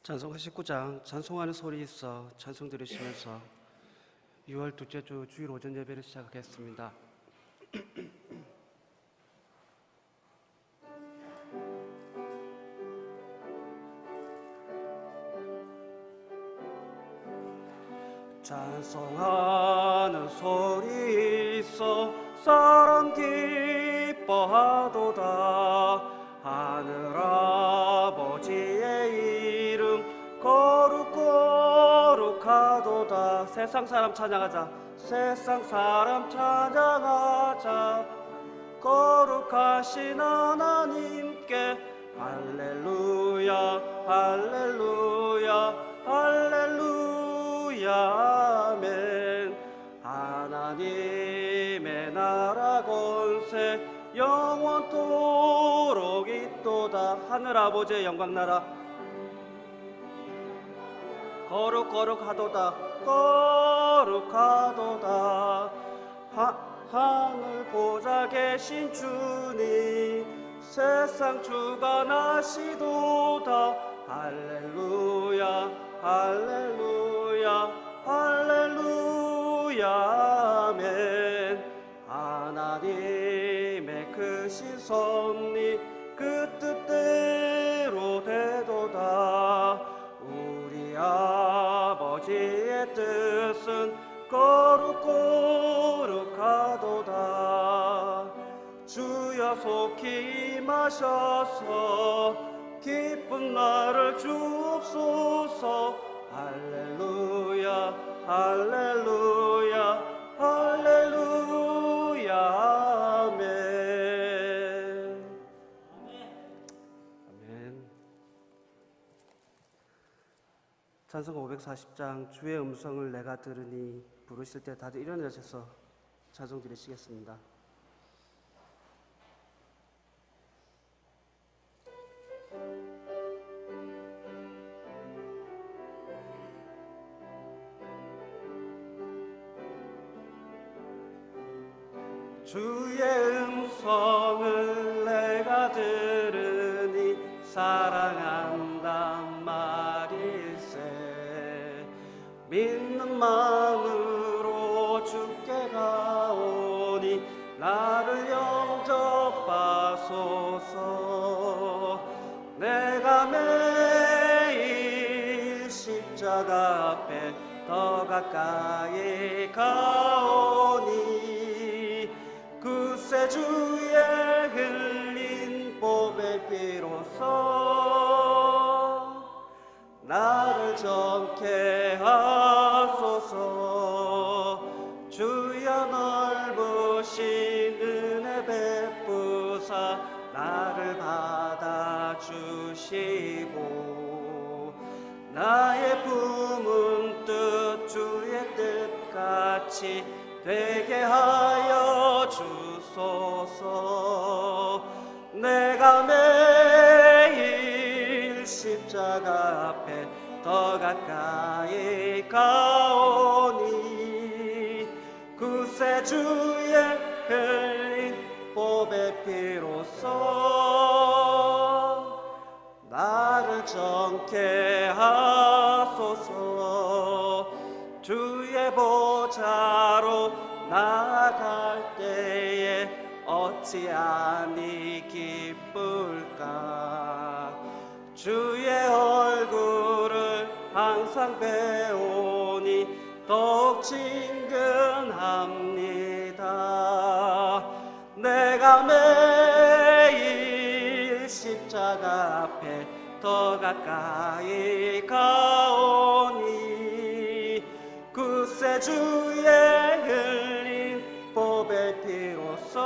찬송가 19장 찬송하는 소리 있어 찬송 들으시면서 6월 둘째 주 주일 오전 예배를 시작하겠습니다. 찬송하는 소리 있어 사람 기뻐하도다. 하늘 아버지의 이름 거룩거룩하도다. 세상 사람 찬양하자. 세상 사람 찬양하자. 거룩하신 하나님께 할렐루야 할렐루야 할렐루야 아멘. 하나님의 나라 권세 영원토록 있도다. 하늘아버지의 영광나라 거룩거룩하도다. 거룩하도다. 하늘 보좌 계신 주님 세상 주관하시도다. 할렐루야 할렐루야 할렐루야 아멘. 하나님의 크신 섭리 그 뜻대로 되도다. 우리 아버지의 뜻은 거룩거룩하도다. 주여 속히 임하셔서 기쁜 날을 주옵소서. 할렐루야 할렐루야 할렐루야 아멘. 아멘. 찬송가 540장 주의 음성을 내가 들으니 부르실 때 다들 일어나셔서 찬송 드리시겠습니다. 주의 음성을 내가 들으니 사랑한단 말일세. 믿는 마음으로 주께 가오니 나를 영접하소서. 내가 매일 십자가 앞에 더 가까이 가오니 그새 주의 흘린 봄의 비로소 나를 정케 하소서. 주여 넓으신 은혜 베푸사 나를 받아주시고 나의 품은 뜻 주의 뜻같이 되게 하여 주소서. 내가 매일 십자가 앞에 더 가까이 가오니 그새 주의 흘린 봄의 피로써 나를 정케 하소서. 주의 보좌로 나아갈 때에 어찌 아니 기쁠까. 주의 얼굴을 항상 배우니 더욱 친근합니다. 내가 매일 십자가 앞에 더 가까이 가오니 그새 주의 흘린 봄의 피로써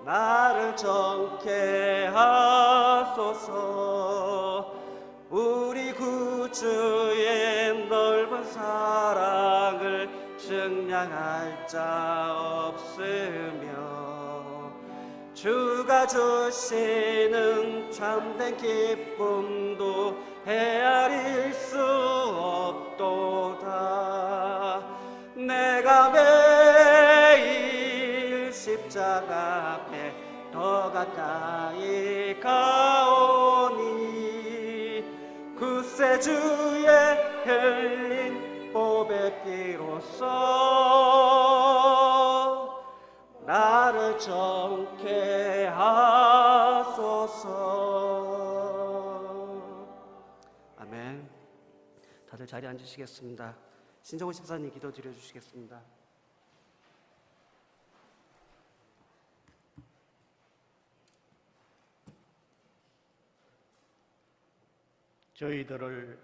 나를 정케 하소서. 우리 구주의 넓은 사랑을 증량할 자 없으며 주가 주시는 참된 기쁨도 헤아릴 수 없도다. 내가 매일 십자가 앞에 더 가까이 가오니 내 주의 흘린 보배기로서 나를 정케 하소서. 아멘. 다들 자리에 앉으시겠습니다. 신정훈 집사님 기도 드려주시겠습니다. 저희들을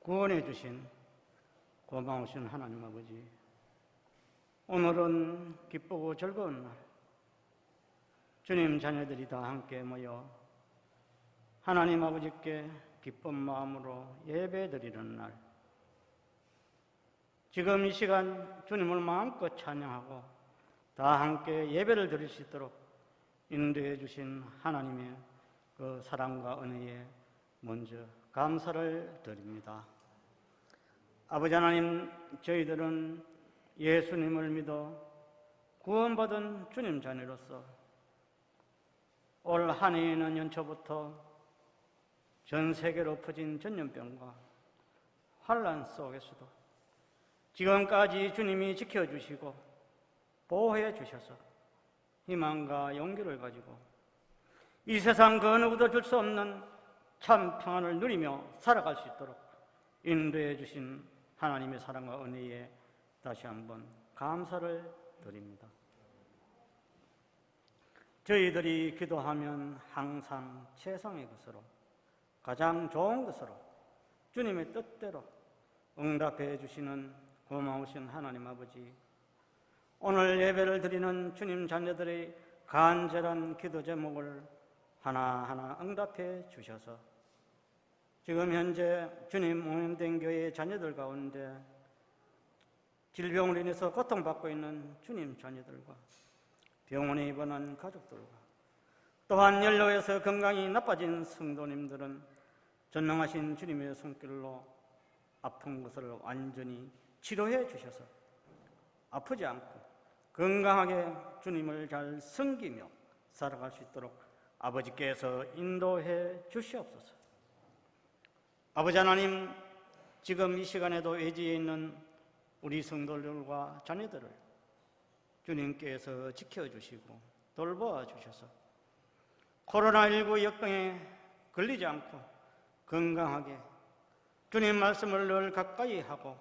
구원해 주신 고마우신 하나님 아버지, 오늘은 기쁘고 즐거운 날, 주님 자녀들이 다 함께 모여 하나님 아버지께 기쁜 마음으로 예배드리는 날, 지금 이 시간 주님을 마음껏 찬양하고 다 함께 예배를 드릴 수 있도록 인도해 주신 하나님의 그 사랑과 은혜에 먼저 감사를 드립니다. 아버지 하나님, 저희들은 예수님을 믿어 구원받은 주님 자녀로서 올 한 해에는 연초부터 전 세계로 퍼진 전염병과 환란 속에서도 지금까지 주님이 지켜주시고 보호해 주셔서 희망과 용기를 가지고 이 세상 그 누구도 줄 수 없는 참 평안을 누리며 살아갈 수 있도록 인도해 주신 하나님의 사랑과 은혜에 다시 한번 감사를 드립니다. 저희들이 기도하면 항상 최상의 것으로, 가장 좋은 것으로, 주님의 뜻대로 응답해 주시는 고마우신 하나님 아버지, 오늘 예배를 드리는 주님 자녀들의 간절한 기도 제목을 하나하나 응답해 주셔서 지금 현재 주님 오염된 교회의 자녀들 가운데 질병으로 인해서 고통받고 있는 주님 자녀들과 병원에 입원한 가족들과 또한 연로에서 건강이 나빠진 성도님들은 전능하신 주님의 손길로 아픈 것을 완전히 치료해 주셔서 아프지 않고 건강하게 주님을 잘 섬기며 살아갈 수 있도록 아버지께서 인도해 주시옵소서. 아버지 하나님, 지금 이 시간에도 외지에 있는 우리 성도들과 자녀들을 주님께서 지켜주시고 돌보아 주셔서 코로나19 역병에 걸리지 않고 건강하게 주님 말씀을 늘 가까이 하고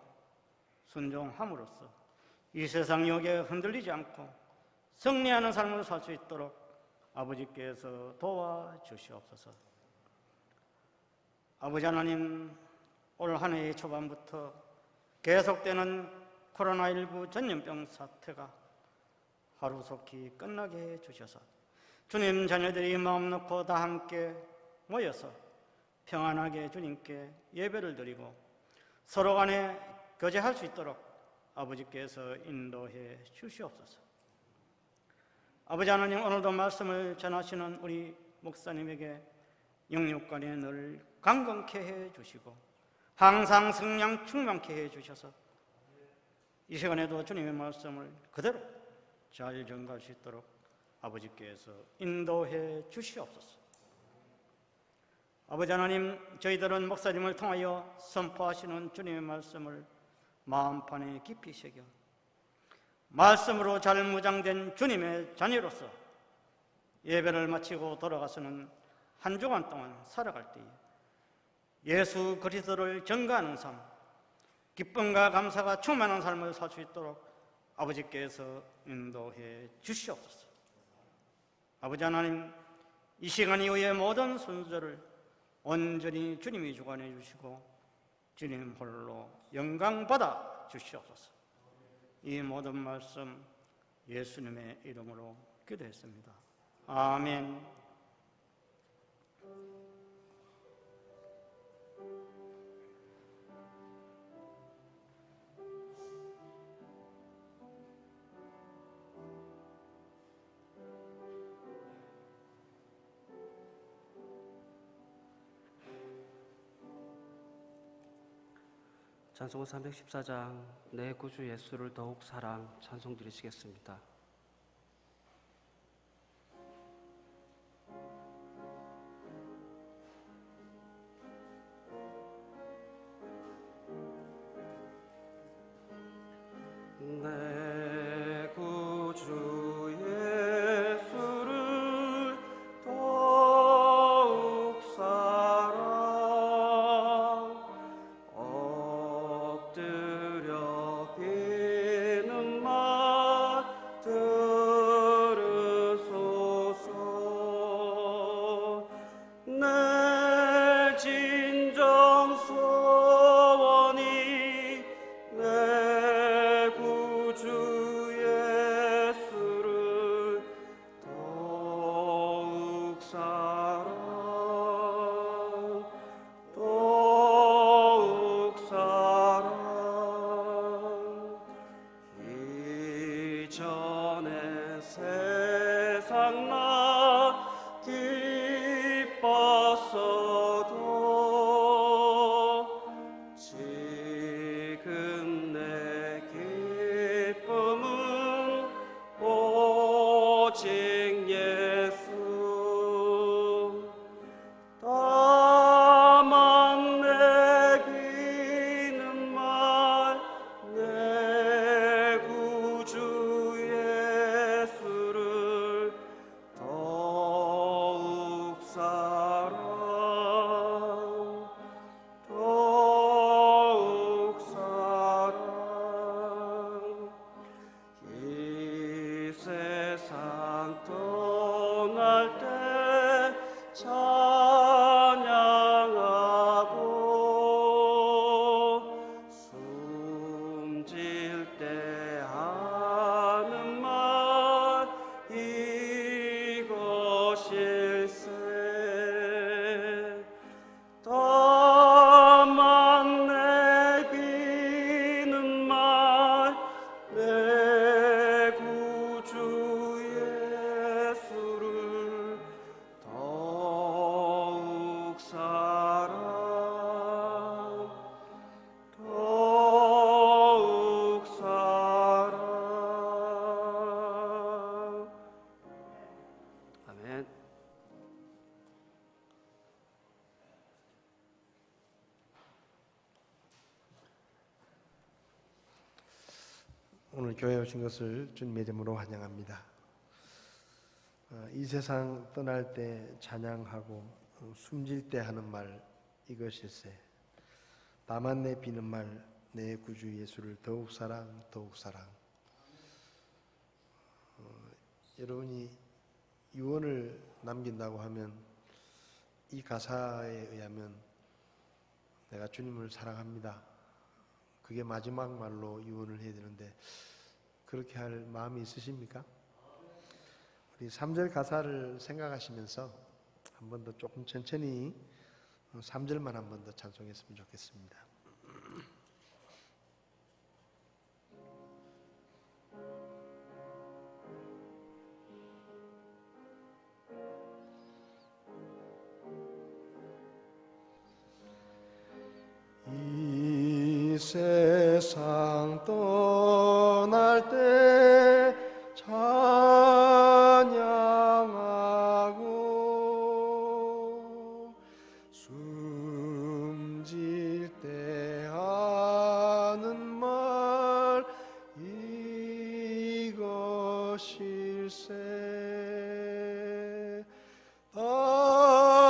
순종함으로써 이 세상 역에 흔들리지 않고 승리하는 삶을 살 수 있도록 아버지께서 도와주시옵소서. 아버지 하나님, 올 한 해의 초반부터 계속되는 코로나19 전염병 사태가 하루속히 끝나게 해 주셔서 주님 자녀들이 마음 놓고 다 함께 모여서 평안하게 주님께 예배를 드리고 서로 간에 교제할 수 있도록 아버지께서 인도해 주시옵소서. 아버지 하나님, 오늘도 말씀을 전하시는 우리 목사님에게 영육간에 늘 강건케 해 주시고 항상 성령 충만케 해 주셔서 이 시간에도 주님의 말씀을 그대로 잘 전가할 수 있도록 아버지께서 인도해 주시옵소서. 아버지 하나님, 저희들은 목사님을 통하여 선포하시는 주님의 말씀을 마음판에 깊이 새겨 말씀으로 잘 무장된 주님의 자녀로서 예배를 마치고 돌아가서는 한 주간 동안 살아갈 때에 예수 그리스도를 전가하는 삶, 기쁨과 감사가 충만한 삶을 살 수 있도록 아버지께서 인도해 주시옵소서. 아버지 하나님, 이 시간 이후의 모든 순서를 온전히 주님이 주관해 주시고 주님 홀로 영광 받아 주시옵소서. 이 모든 말씀 예수님의 이름으로 기도했습니다. 아멘. 찬송가 314장 내 구주 예수를 더욱 사랑 찬송 드리시겠습니다. 내 구주 예수를 더욱 사랑 엎드려 비는 말 들으소서. 내 진정 소원이 내 구주 예수를 더욱 사랑 더욱 사랑. 이전에 세상 나 기뻤어도 지금 내 기쁨은 오직 예수. 다만 내비는 말 내 구주 예수를 더욱 사랑 더욱 사랑. 이 세상 떠날 때 찬양하고 숨질 때 하는 말 이것일세. 다만 내비는 말 내 구주 예수를 더욱 사랑 더욱 사랑. 아멘. 오늘 교회에 오신 것을 주님의 이름으로 환영합니다. 이 세상 떠날 때 찬양하고 숨질 때 하는 말 이것일세. 다만 내 비는 말 내 구주 예수를 더욱 사랑 더욱 사랑. 여러분이 유언을 남긴다고 하면 이 가사에 의하면 내가 주님을 사랑합니다. 그게 마지막 말로 유언을 해야 되는데 그렇게 할 마음이 있으십니까? 우리 3절 가사를 생각하시면서 한 번 더 조금 천천히 3절만 한 번 더 찬송했으면 좋겠습니다. 이 세상 떠날 때 찬양하고 숨질 때 하는 말 이것일세.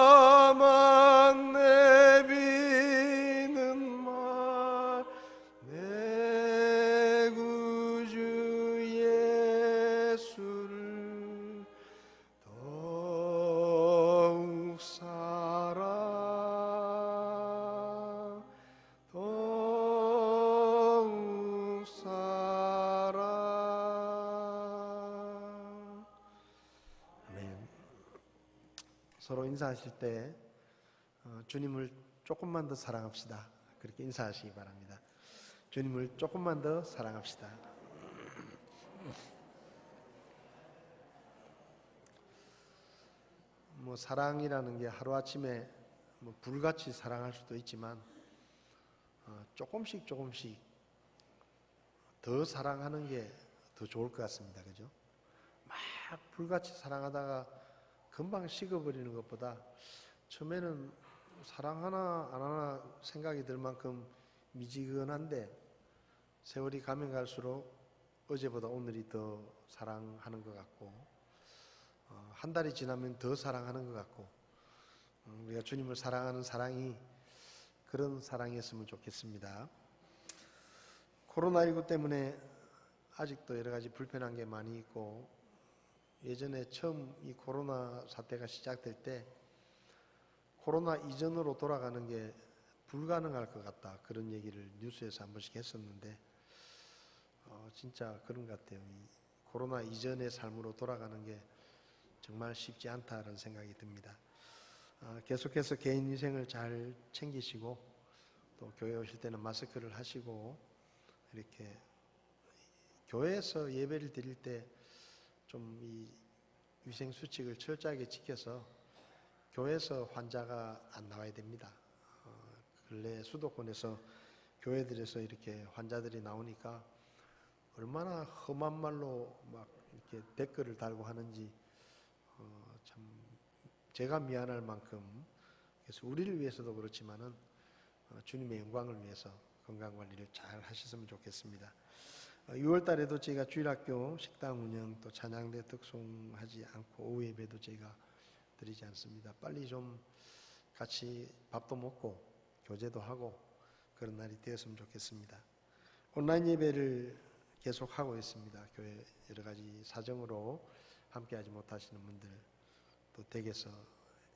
다만 내비는 말 내 구주 예수를 더욱 사랑 더욱 사랑. 아멘. 서로 인사하실 때 주님을 조금만 더 사랑합시다. 그렇게 인사하시기 바랍니다. 주님을 조금만 더 사랑합시다. 사랑이라는 게 하루아침에 불같이 사랑할 수도 있지만 조금씩 더 사랑하는 게 더 좋을 것 같습니다. 그죠? 막 불같이 사랑하다가 금방 식어버리는 것보다 처음에는 사랑하나 안 하나 생각이 들 만큼 미지근한데 세월이 가면 갈수록 어제보다 오늘이 더 사랑하는 것 같고 한 달이 지나면 더 사랑하는 것 같고 우리가 주님을 사랑하는 사랑이 그런 사랑이었으면 좋겠습니다. 코로나19 때문에 아직도 여러 가지 불편한 게 많이 있고 예전에 처음 이 코로나 사태가 시작될 때 코로나 이전으로 돌아가는 게 불가능할 것 같다 그런 얘기를 뉴스에서 한 번씩 했었는데 진짜 그런 것 같아요. 이 코로나 이전의 삶으로 돌아가는 게 정말 쉽지 않다는 생각이 듭니다. 계속해서 개인 위생을 잘 챙기시고 또 교회 오실 때는 마스크를 하시고 이렇게 교회에서 예배를 드릴 때 좀 이 위생 수칙을 철저하게 지켜서 교회에서 환자가 안 나와야 됩니다. 근래 수도권에서 교회들에서 이렇게 환자들이 나오니까 얼마나 험한 말로 막 이렇게 댓글을 달고 하는지 참 제가 미안할 만큼 그래서 우리를 위해서도 그렇지만은 주님의 영광을 위해서 건강 관리를 잘 하셨으면 좋겠습니다. 6월 달에도 저희가 주일학교 식당 운영 또 찬양대 특송하지 않고 오후 예배도 저희가 드리지 않습니다. 빨리 좀 같이 밥도 먹고 교제도 하고 그런 날이 되었으면 좋겠습니다. 온라인 예배를 계속하고 있습니다. 교회 여러 가지 사정으로 함께하지 못하시는 분들 또 댁에서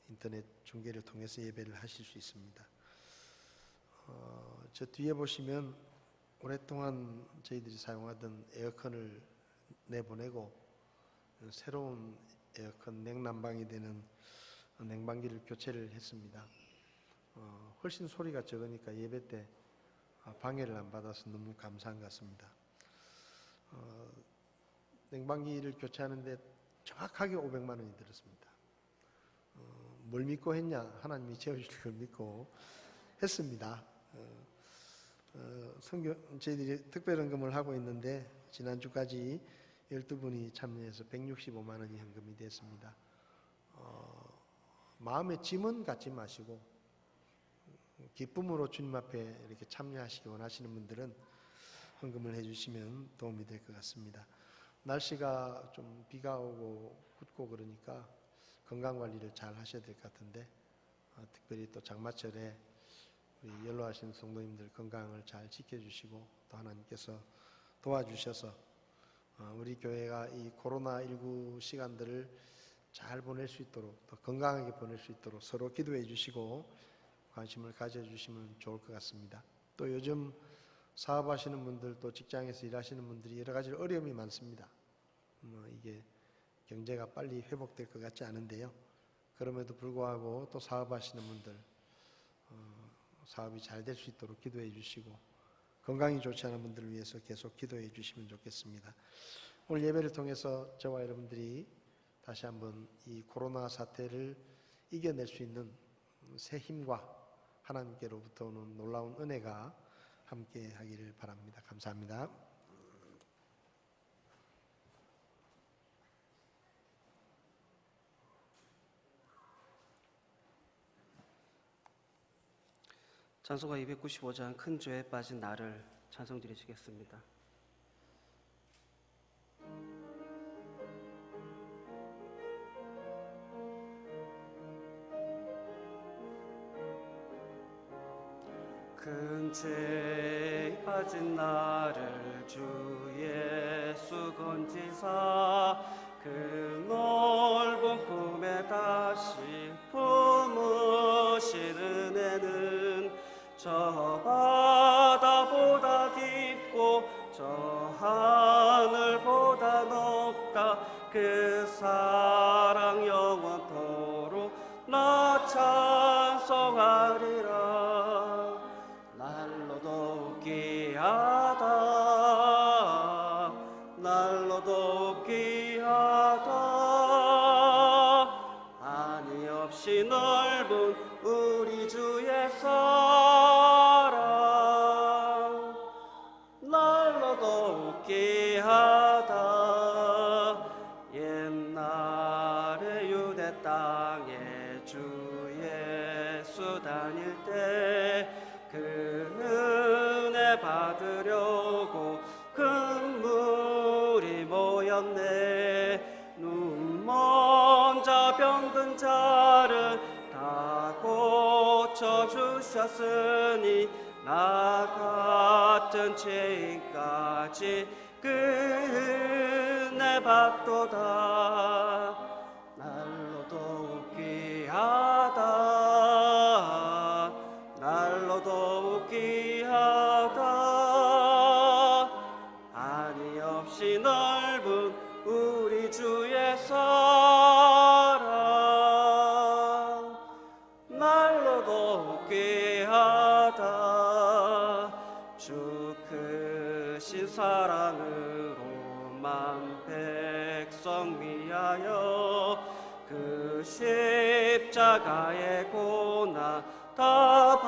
인터넷 중계를 통해서 예배를 하실 수 있습니다. 저 뒤에 보시면 오랫동안 저희들이 사용하던 에어컨을 내보내고 새로운 에어컨 냉난방이 되는 냉방기를 교체를 했습니다. 훨씬 소리가 적으니까 예배 때 방해를 안 받아서 너무 감사한 것 같습니다. 냉방기를 교체하는데 정확하게 500만 원이 들었습니다. 뭘 믿고 했냐? 하나님이 채워주실 걸 믿고 했습니다. 저희들이 특별헌금을 하고 있는데 지난주까지 12분이 참여해서 165만 원이 헌금이 됐습니다. 마음에 짐은 갖지 마시고 기쁨으로 주님 앞에 이렇게 참여하시기 원하시는 분들은 헌금을 해주시면 도움이 될 것 같습니다. 날씨가 좀 비가 오고 춥고 그러니까 건강 관리를 잘 하셔야 될 것 같은데 특별히 또 장마철에 우리 연로하신 성도님들 건강을 잘 지켜주시고 또 하나님께서 도와주셔서 우리 교회가 이 코로나19 시간들을 잘 보낼 수 있도록 또 건강하게 보낼 수 있도록 서로 기도해 주시고 관심을 가져주시면 좋을 것 같습니다. 또 요즘 사업하시는 분들 또 직장에서 일하시는 분들이 여러 가지 어려움이 많습니다. 이게 경제가 빨리 회복될 것 같지 않은데요. 그럼에도 불구하고 또 사업하시는 분들 사업이 잘 될 수 있도록 기도해 주시고 건강이 좋지 않은 분들을 위해서 계속 기도해 주시면 좋겠습니다. 오늘 예배를 통해서 저와 여러분들이 다시 한번 이 코로나 사태를 이겨낼 수 있는 새 힘과 하나님께로부터 오는 놀라운 은혜가 함께 하기를 바랍니다. 감사합니다. 찬송가 295장 큰 죄에 빠진 나를 찬송 드리시겠습니다. 큰 죄에 빠진 나를 주 예수 건지사 그 넓은 품에 다시 품으신 은혜는 저 바다보다 깊고 저 하늘보다 높다 그 사랑 영원토록 나 찬송하리라. 날로도 귀하다 날로도 귀하다 한이 없이 넓은 우리 주의 사랑 날로도 귀하다 옛날 모든 자를 다 고쳐주셨으니 나 같은 죄인까지 그 은혜 받도다. 날로 더욱 귀하다. 날로 더욱 귀하다. 한이 없이 넓은 우리 주의 사랑 날로 더욱 귀하다. 주 크신 사랑으로만 백성 위하여 그 십자가의 고난 다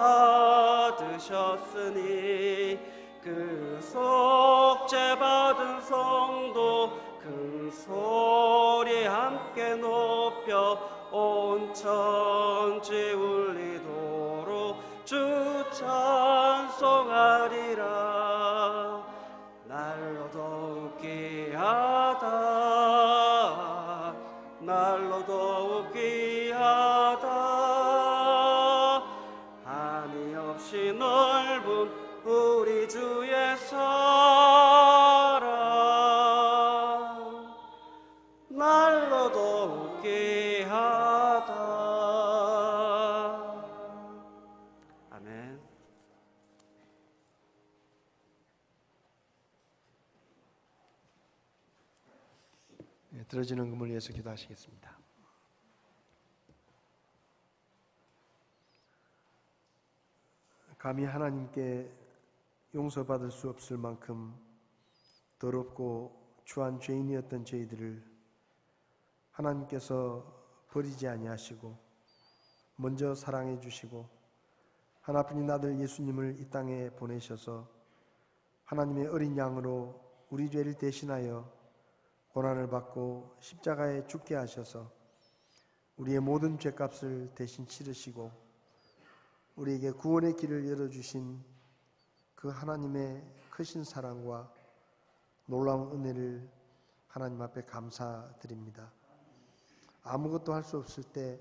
받으셨으니 그 속죄 받은 성도 큰 소리 함께 높여 온 천지 울리도록 주 찬송하리라. 날로 더욱 귀하다. 날로 더욱 귀하다. 한이 없이 넓은 우리 주의 사랑 날로 더욱 귀하다. 아멘. 들어지는 금을 위해서 기도하시겠습니다. 감히 하나님께 용서받을 수 없을 만큼 더럽고 추한 죄인이었던 저희들을 하나님께서 버리지 아니하시고 먼저 사랑해 주시고 하나뿐인 아들 예수님을 이 땅에 보내셔서 하나님의 어린 양으로 우리 죄를 대신하여 고난을 받고 십자가에 죽게 하셔서 우리의 모든 죄값을 대신 치르시고 우리에게 구원의 길을 열어주신 그 하나님의 크신 사랑과 놀라운 은혜를 하나님 앞에 감사드립니다. 아무것도 할 수 없을 때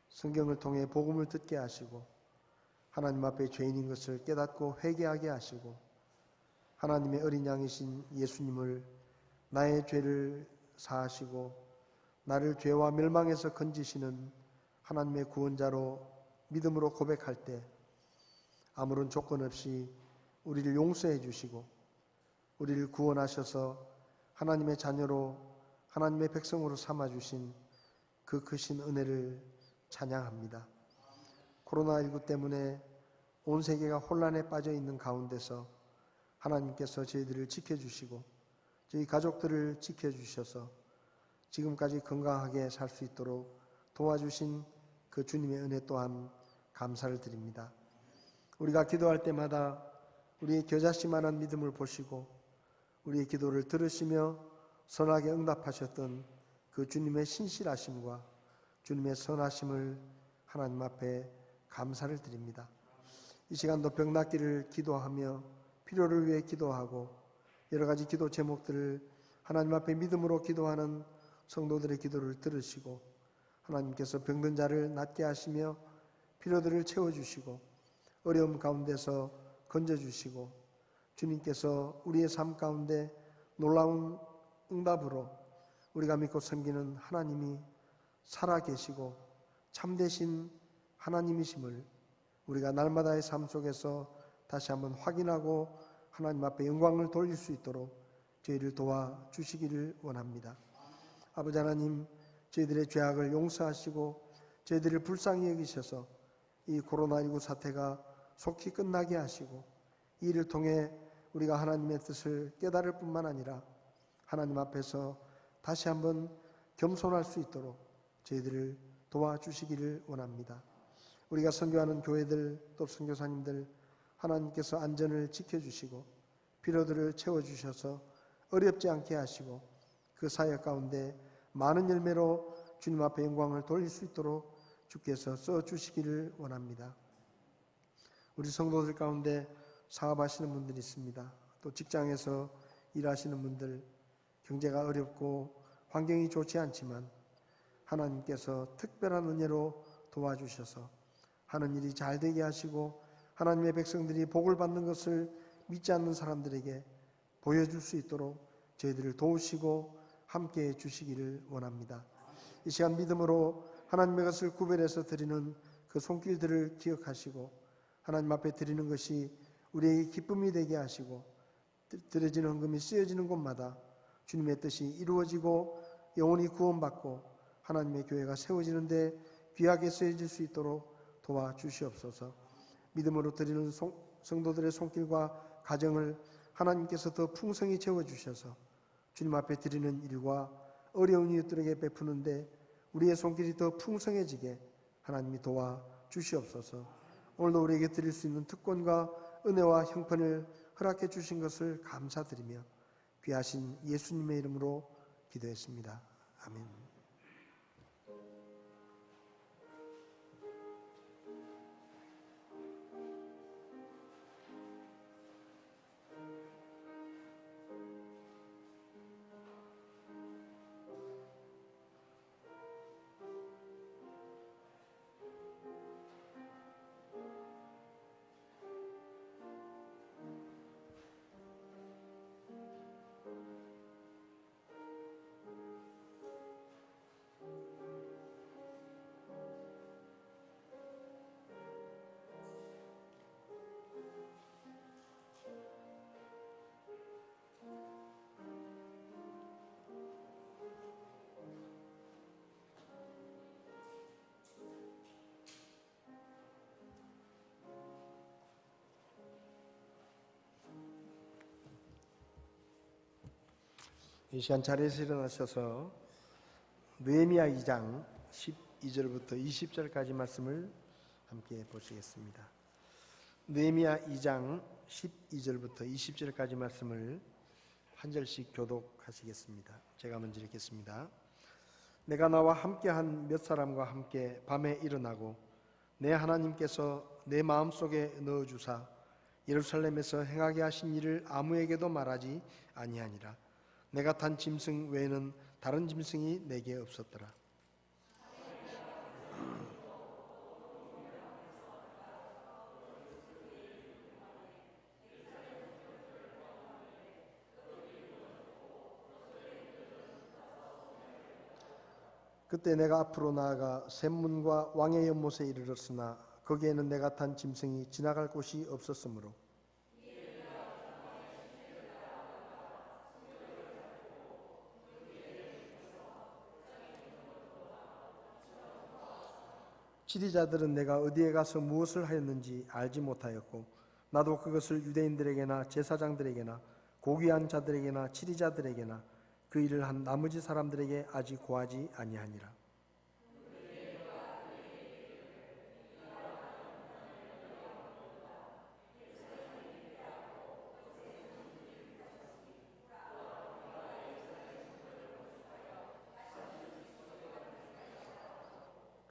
성경을 통해 복음을 듣게 하시고 하나님 앞에 죄인인 것을 깨닫고 회개하게 하시고 하나님의 어린 양이신 예수님을 나의 죄를 사하시고 나를 죄와 멸망에서 건지시는 하나님의 구원자로 믿음으로 고백할 때 아무런 조건 없이 우리를 용서해 주시고 우리를 구원하셔서 하나님의 자녀로 하나님의 백성으로 삼아주신 그 크신 은혜를 찬양합니다. 코로나19 때문에 온 세계가 혼란에 빠져 있는 가운데서 하나님께서 저희들을 지켜주시고 저희 가족들을 지켜주셔서 지금까지 건강하게 살 수 있도록 도와주신 그 주님의 은혜 또한 감사를 드립니다. 우리가 기도할 때마다 우리의 겨자씨만한 믿음을 보시고 우리의 기도를 들으시며 선하게 응답하셨던 그 주님의 신실하심과 주님의 선하심을 하나님 앞에 감사를 드립니다. 이 시간도 병 낫기를 기도하며 필요를 위해 기도하고 여러 가지 기도 제목들을 하나님 앞에 믿음으로 기도하는 성도들의 기도를 들으시고 하나님께서 병든 자를 낫게 하시며 필요들을 채워주시고 어려움 가운데서 건져주시고 주님께서 우리의 삶 가운데 놀라운 응답으로 우리가 믿고 섬기는 하나님이 살아계시고 참되신 하나님이심을 우리가 날마다의 삶 속에서 다시 한번 확인하고 하나님 앞에 영광을 돌릴 수 있도록 저희를 도와주시기를 원합니다. 아버지 하나님, 저희들의 죄악을 용서하시고 저희들을 불쌍히 여기셔서 이 코로나19 사태가 속히 끝나게 하시고 이 일을 통해 우리가 하나님의 뜻을 깨달을 뿐만 아니라 하나님 앞에서 다시 한번 겸손할 수 있도록 저희들을 도와주시기를 원합니다. 우리가 선교하는 교회들 또 선교사님들 하나님께서 안전을 지켜주시고 필요들을 채워주셔서 어렵지 않게 하시고 그 사역 가운데 많은 열매로 주님 앞에 영광을 돌릴 수 있도록 주께서 써주시기를 원합니다. 우리 성도들 가운데 사업하시는 분들이 있습니다. 또 직장에서 일하시는 분들 경제가 어렵고 환경이 좋지 않지만 하나님께서 특별한 은혜로 도와주셔서 하는 일이 잘 되게 하시고 하나님의 백성들이 복을 받는 것을 믿지 않는 사람들에게 보여줄 수 있도록 저희들을 도우시고 함께해 주시기를 원합니다. 이 시간 믿음으로 하나님의 것을 구별해서 드리는 그 손길들을 기억하시고 하나님 앞에 드리는 것이 우리에게 기쁨이 되게 하시고 드려지는 헌금이 쓰여지는 곳마다 주님의 뜻이 이루어지고 영혼이 구원받고 하나님의 교회가 세워지는데 귀하게 쓰여질 수 있도록 도와주시옵소서. 믿음으로 드리는 성도들의 손길과 가정을 하나님께서 더 풍성히 채워주셔서 주님 앞에 드리는 일과 어려운 이웃들에게 베푸는데 우리의 손길이 더 풍성해지게 하나님이 도와주시옵소서. 오늘도 우리에게 드릴 수 있는 특권과 은혜와 형편을 허락해 주신 것을 감사드리며 귀하신 예수님의 이름으로 기도했습니다. 아멘. 이 시간 자리에서 일어나셔서 느헤미야 2장 12절부터 20절까지 말씀을 함께 보시겠습니다. 느헤미야 2장 12절부터 20절까지 말씀을 한 절씩 교독하시겠습니다. 제가 먼저 읽겠습니다. 내가 나와 함께한 몇 사람과 함께 밤에 일어나고 내 하나님께서 내 마음속에 넣어주사 예루살렘에서 행하게 하신 일을 아무에게도 말하지 아니하니라. 내가 탄 짐승 외에는 다른 짐승이 내게 없었더라. 그때 내가 앞으로 나아가 샘문과 왕의 연못에 이르렀으나 거기에는 내가 탄 짐승이 지나갈 곳이 없었으므로 치리자들은 내가 어디에 가서 무엇을 하였는지 알지 못하였고 나도 그것을 유대인들에게나 제사장들에게나 고귀한 자들에게나 치리자들에게나 그 일을 한 나머지 사람들에게 아직 고하지 아니하니라.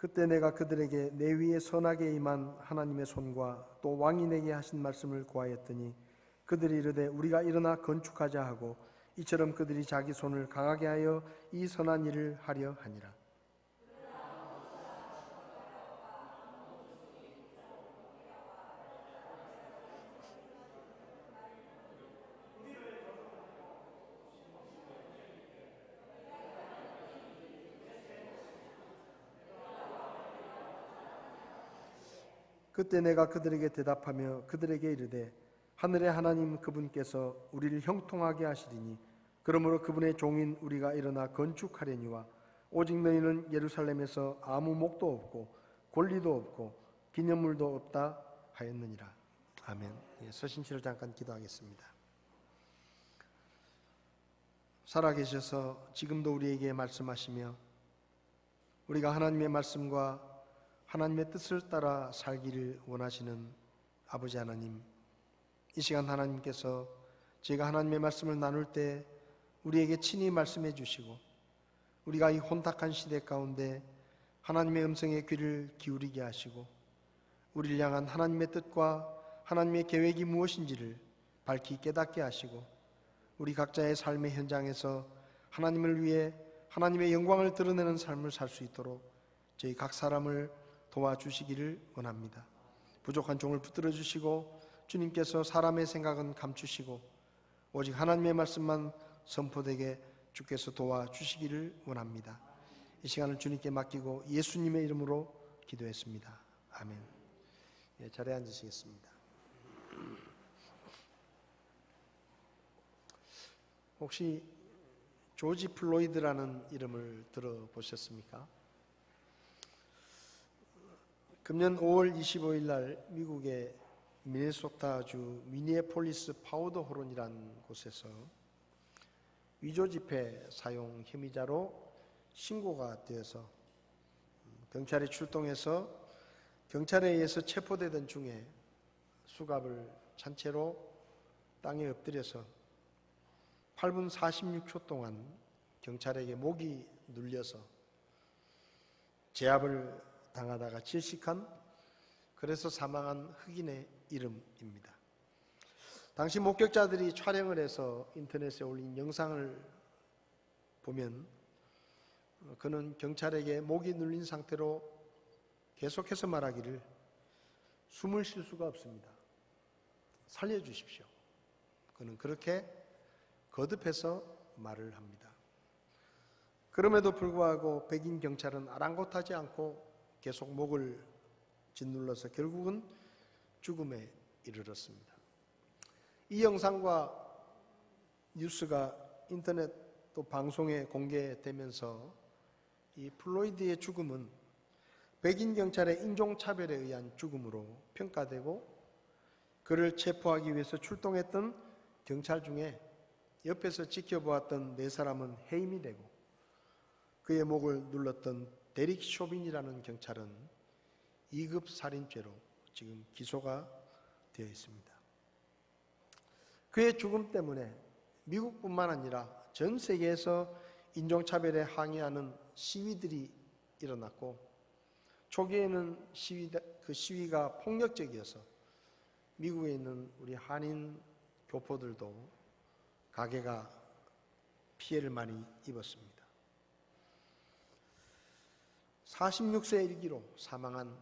그때 내가 그들에게 내 위에 선하게 임한 하나님의 손과 또 왕이 내게 하신 말씀을 고하였더니 그들이 이르되 우리가 일어나 건축하자 하고 이처럼 그들이 자기 손을 강하게 하여 이 선한 일을 하려 하니라. 그때 내가 그들에게 대답하며 그들에게 이르되 하늘의 하나님 그분께서 우리를 형통하게 하시리니 그러므로 그분의 종인 우리가 일어나 건축하려니와 오직 너희는 예루살렘에서 아무 목도 없고 권리도 없고 기념물도 없다 하였느니라. 아멘. 서신치를 잠깐 기도하겠습니다. 살아계셔서 지금도 우리에게 말씀하시며 우리가 하나님의 말씀과 하나님의 뜻을 따라 살기를 원하시는 아버지 하나님, 이 시간 하나님께서 제가 하나님의 말씀을 나눌 때 우리에게 친히 말씀해 주시고 우리가 이 혼탁한 시대 가운데 하나님의 음성에 귀를 기울이게 하시고 우리를 향한 하나님의 뜻과 하나님의 계획이 무엇인지를 밝히 깨닫게 하시고 우리 각자의 삶의 현장에서 하나님을 위해 하나님의 영광을 드러내는 삶을 살 수 있도록 저희 각 사람을 도와주시기를 원합니다. 부족한 종을 붙들어 주시고 주님께서 사람의 생각은 감추시고 오직 하나님의 말씀만 선포되게 주께서 도와주시기를 원합니다. 이 시간을 주님께 맡기고 예수님의 이름으로 기도했습니다. 아멘. 자리에 앉으시겠습니다. 혹시 조지 플로이드라는 이름을 들어보셨습니까? 금년 5월 25일 날 미국의 미네소타주 미니애폴리스 파우더 호론이라는 곳에서 위조 지폐 사용 혐의자로 신고가 되어서 경찰이 출동해서 경찰에 의해서 체포되던 중에 수갑을 찬채로 땅에 엎드려서 8분 46초 동안 경찰에게 목이 눌려서 제압을 당하다가 질식한, 그래서 사망한 흑인의 이름입니다. 당시 목격자들이 촬영을 해서 인터넷에 올린 영상을 보면 그는 경찰에게 목이 눌린 상태로 계속해서 말하기를 숨을 쉴 수가 없습니다. 살려주십시오. 그는 그렇게 거듭해서 말을 합니다. 그럼에도 불구하고 백인 경찰은 아랑곳하지 않고 계속 목을 짓눌러서 결국은 죽음에 이르렀습니다. 이 영상과 뉴스가 인터넷 또 방송에 공개되면서 이 플로이드의 죽음은 백인 경찰의 인종차별에 의한 죽음으로 평가되고, 그를 체포하기 위해서 출동했던 경찰 중에 옆에서 지켜보았던 4사람은 해임이 되고, 그의 목을 눌렀던 데릭 쇼빈이라는 경찰은 2급 살인죄로 지금 기소가 되어 있습니다. 그의 죽음 때문에 미국뿐만 아니라 전 세계에서 인종차별에 항의하는 시위들이 일어났고, 초기에는 그 시위가 폭력적이어서 미국에 있는 우리 한인 교포들도 가게가 피해를 많이 입었습니다. 46세 일기로 사망한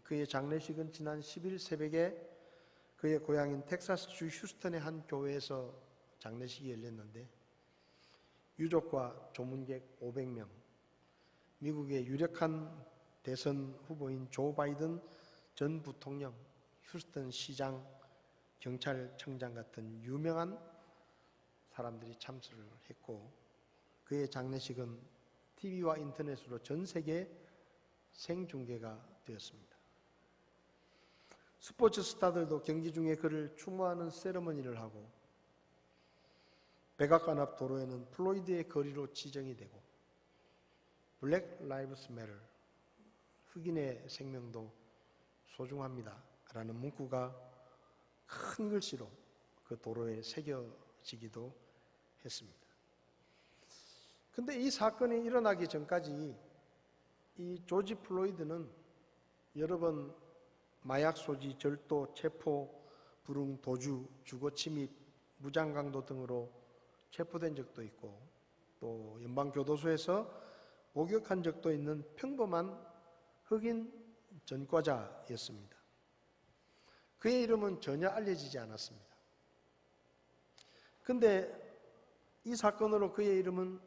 그의 장례식은 지난 10일 새벽에 그의 고향인 텍사스주 휴스턴의 한 교회에서 장례식이 열렸는데, 유족과 조문객 500명, 미국의 유력한 대선 후보인 조 바이든 전 부통령, 휴스턴 시장, 경찰청장 같은 유명한 사람들이 참석을 했고, 그의 장례식은 TV와 인터넷으로 전 세계에 생중계가 되었습니다. 스포츠 스타들도 경기 중에 그를 추모하는 세레머니를 하고, 백악관 앞 도로에는 플로이드의 거리로 지정이 되고, 블랙 라이브스 매터, 흑인의 생명도 소중합니다 라는 문구가 큰 글씨로 그 도로에 새겨지기도 했습니다. 근데 이 사건이 일어나기 전까지 이 조지 플로이드는 여러 번 마약 소지, 절도, 체포, 불응, 도주, 주거 침입, 무장강도 등으로 체포된 적도 있고, 또 연방교도소에서 목욕한 적도 있는 평범한 흑인 전과자였습니다. 그의 이름은 전혀 알려지지 않았습니다. 근데 이 사건으로 그의 이름은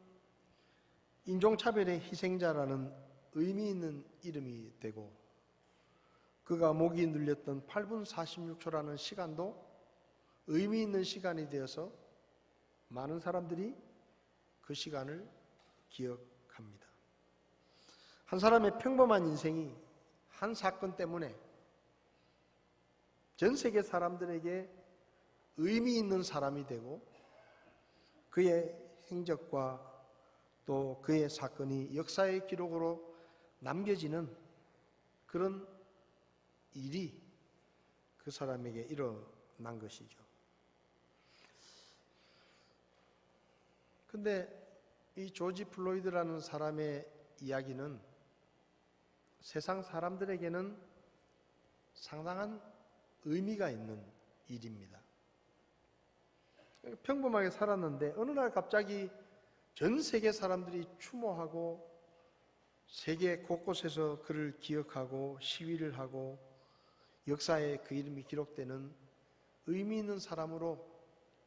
인종차별의 희생자라는 의미 있는 이름이 되고, 그가 목이 눌렸던 8분 46초라는 시간도 의미 있는 시간이 되어서 많은 사람들이 그 시간을 기억합니다. 한 사람의 평범한 인생이 한 사건 때문에 전 세계 사람들에게 의미 있는 사람이 되고, 그의 행적과 또 그의 사건이 역사의 기록으로 남겨지는 그런 일이 그 사람에게 일어난 것이죠. 근데 이 조지 플로이드라는 사람의 이야기는 세상 사람들에게는 상당한 의미가 있는 일입니다. 평범하게 살았는데 어느 날 갑자기 전 세계 사람들이 추모하고 세계 곳곳에서 그를 기억하고 시위를 하고 역사에 그 이름이 기록되는 의미 있는 사람으로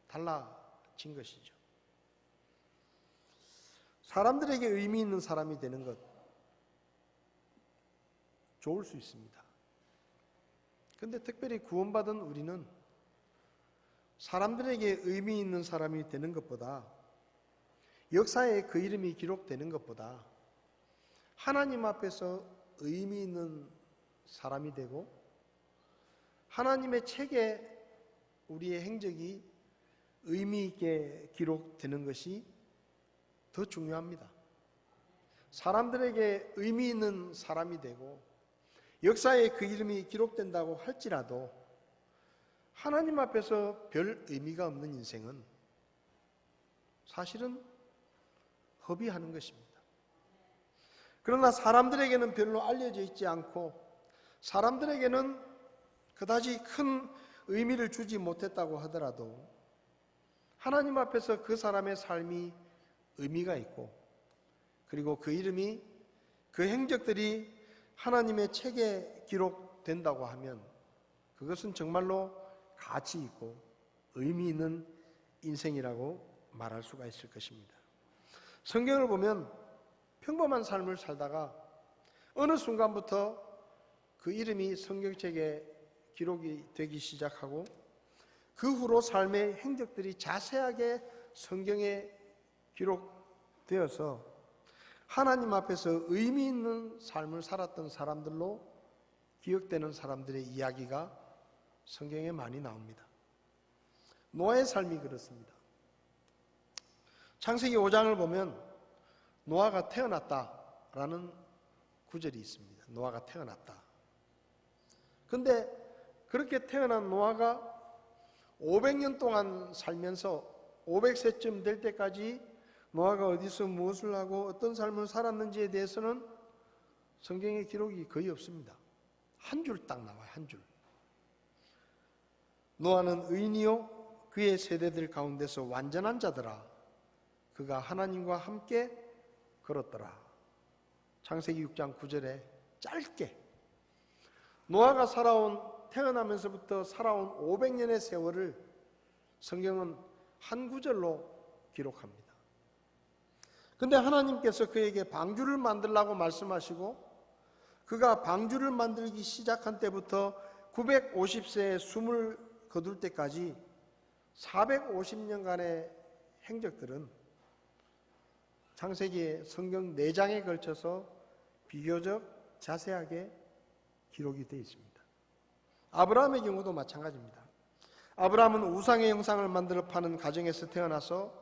달라진 것이죠. 사람들에게 의미 있는 사람이 되는 것 좋을 수 있습니다. 그런데 특별히 구원받은 우리는 사람들에게 의미 있는 사람이 되는 것보다, 역사에 그 이름이 기록되는 것보다 하나님 앞에서 의미 있는 사람이 되고 하나님의 책에 우리의 행적이 의미 있게 기록되는 것이 더 중요합니다. 사람들에게 의미 있는 사람이 되고 역사에 그 이름이 기록된다고 할지라도 하나님 앞에서 별 의미가 없는 인생은 사실은 허비하는 것입니다. 그러나 사람들에게는 별로 알려져 있지 않고 사람들에게는 그다지 큰 의미를 주지 못했다고 하더라도 하나님 앞에서 그 사람의 삶이 의미가 있고 그리고 그 이름이, 그 행적들이 하나님의 책에 기록된다고 하면 그것은 정말로 가치 있고 의미 있는 인생이라고 말할 수가 있을 것입니다. 성경을 보면 평범한 삶을 살다가 어느 순간부터 그 이름이 성경책에 기록이 되기 시작하고 그 후로 삶의 행적들이 자세하게 성경에 기록되어서 하나님 앞에서 의미 있는 삶을 살았던 사람들로 기억되는 사람들의 이야기가 성경에 많이 나옵니다. 노아의 삶이 그렇습니다. 창세기 5장을 보면 노아가 태어났다라는 구절이 있습니다. 노아가 태어났다. 그런데 그렇게 태어난 노아가 500년 동안 살면서 500세쯤 될 때까지 노아가 어디서 무엇을 하고 어떤 삶을 살았는지에 대해서는 성경에 기록이 거의 없습니다. 한 줄 딱 나와요. 한 줄. 노아는 의인이요 그의 세대들 가운데서 완전한 자더라. 그가 하나님과 함께 걸었더라. 창세기 6장 9절에 짧게 노아가 태어나면서부터 살아온 500년의 세월을 성경은 한 구절로 기록합니다. 근데 하나님께서 그에게 방주를 만들라고 말씀하시고 그가 방주를 만들기 시작한 때부터 950세에 숨을 거둘 때까지 450년간의 행적들은 창세기의 성경 4장에 걸쳐서 비교적 자세하게 기록이 되어 있습니다. 아브라함의 경우도 마찬가지입니다. 아브라함은 우상의 형상을 만들어 파는 가정에서 태어나서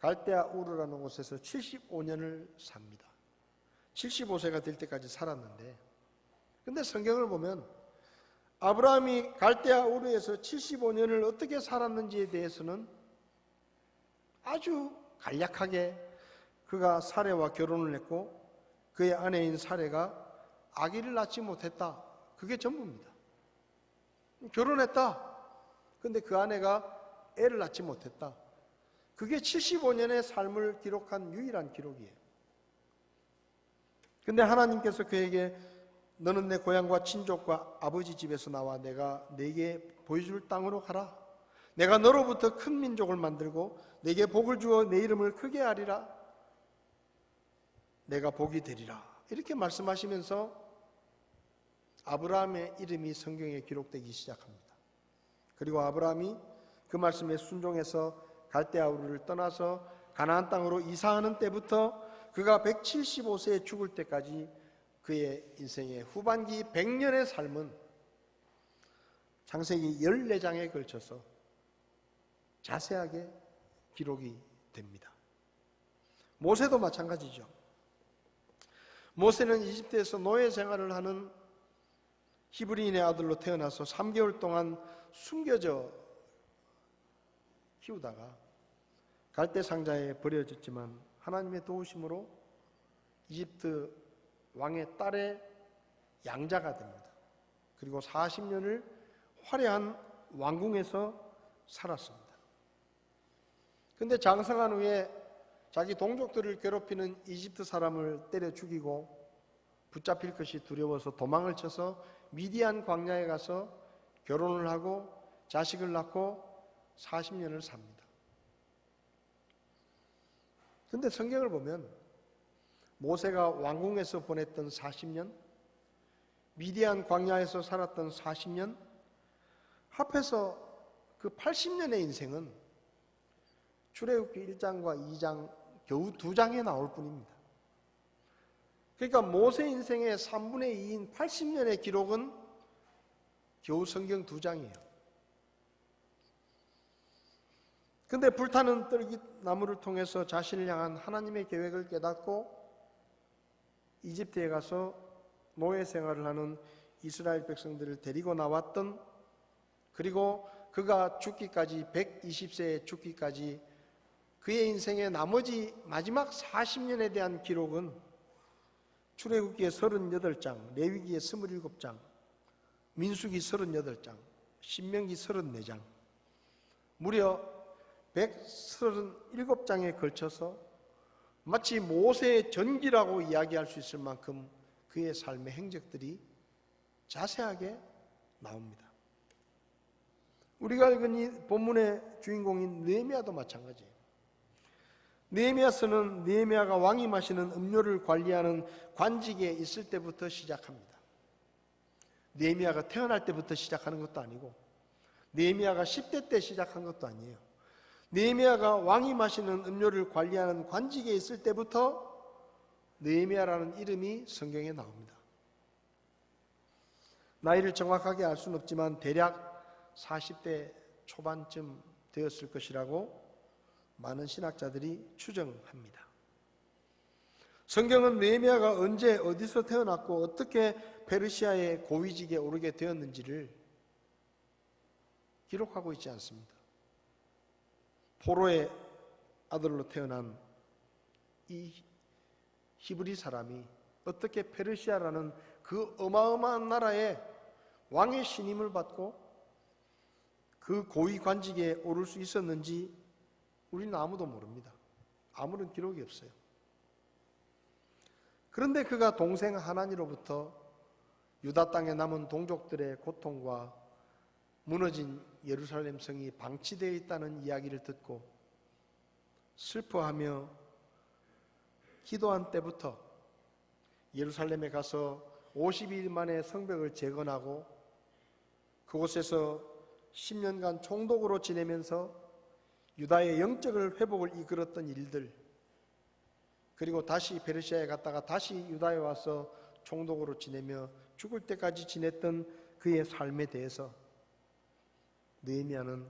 갈대아 우르라는 곳에서 75년을 삽니다. 75세가 될 때까지 살았는데, 근데 성경을 보면 아브라함이 갈대아 우르에서 75년을 어떻게 살았는지에 대해서는 아주 간략하게 그가 사레와 결혼을 했고 그의 아내인 사레가 아기를 낳지 못했다. 그게 전부입니다. 결혼했다. 근데 그 아내가 애를 낳지 못했다. 그게 75년의 삶을 기록한 유일한 기록이에요. 근데 하나님께서 그에게 너는 내 고향과 친족과 아버지 집에서 나와 내가 네게 보여줄 땅으로 가라. 내가 너로부터 큰 민족을 만들고 네게 복을 주어 내 이름을 크게 하리라. 내가 복이 되리라. 이렇게 말씀하시면서 아브라함의 이름이 성경에 기록되기 시작합니다. 그리고 아브라함이 그 말씀에 순종해서 갈대아 우르를 떠나서 가나안 땅으로 이사하는 때부터 그가 175세에 죽을 때까지 그의 인생의 후반기 100년의 삶은 창세기 14장에 걸쳐서 자세하게 기록이 됩니다. 모세도 마찬가지죠. 모세는 이집트에서 노예 생활을 하는 히브리인의 아들로 태어나서 3개월 동안 숨겨져 키우다가 갈대 상자에 버려졌지만 하나님의 도우심으로 이집트 왕의 딸의 양자가 됩니다. 그리고 40년을 화려한 왕궁에서 살았습니다. 그런데 장성한 후에 자기 동족들을 괴롭히는 이집트 사람을 때려 죽이고 붙잡힐 것이 두려워서 도망을 쳐서 미디안 광야에 가서 결혼을 하고 자식을 낳고 40년을 삽니다. 그런데 성경을 보면 모세가 왕궁에서 보냈던 40년, 미디안 광야에서 살았던 40년, 합해서 그 80년의 인생은 출애굽기 1장과 2장 겨우 2장에 나올 뿐입니다. 그러니까 모세 인생의 3분의 2인 80년의 기록은 겨우 성경 2장이에요. 근데 불타는 떨깃나무를 통해서 자신을 향한 하나님의 계획을 깨닫고 이집트에 가서 노예 생활을 하는 이스라엘 백성들을 데리고 나왔던, 그리고 그가 죽기까지 120세에 죽기까지 그의 인생의 나머지 마지막 40년에 대한 기록은 출애굽기의 38장, 레위기의 27장, 민수기 38장, 신명기 34장, 무려 137장에 걸쳐서 마치 모세의 전기라고 이야기할 수 있을 만큼 그의 삶의 행적들이 자세하게 나옵니다. 우리가 읽은 이 본문의 주인공인 느헤미야도 마찬가지예요. 느헤미야서는 느헤미야가 왕이 마시는 음료를 관리하는 관직에 있을 때부터 시작합니다. 느헤미야가 태어날 때부터 시작하는 것도 아니고 느헤미야가 10대 때 시작한 것도 아니에요. 느헤미야가 왕이 마시는 음료를 관리하는 관직에 있을 때부터 느헤미야라는 이름이 성경에 나옵니다. 나이를 정확하게 알 수는 없지만 대략 40대 초반쯤 되었을 것이라고 많은 신학자들이 추정합니다. 성경은 느헤미야가 언제 어디서 태어났고 어떻게 페르시아의 고위직에 오르게 되었는지를 기록하고 있지 않습니다. 포로의 아들로 태어난 이 히브리 사람이 어떻게 페르시아라는 그 어마어마한 나라의 왕의 신임을 받고 그 고위 관직에 오를 수 있었는지 우리는 아무도 모릅니다. 아무런 기록이 없어요. 그런데 그가 동생 하나니로부터 유다 땅에 남은 동족들의 고통과 무너진 예루살렘 성이 방치되어 있다는 이야기를 듣고 슬퍼하며 기도한 때부터 예루살렘에 가서 50일 만에 성벽을 재건하고 그곳에서 10년간 총독으로 지내면서 유다의 영적을 회복을 이끌었던 일들, 그리고 다시 페르시아에 갔다가 다시 유다에 와서 총독으로 지내며 죽을 때까지 지냈던 그의 삶에 대해서 느헤미야는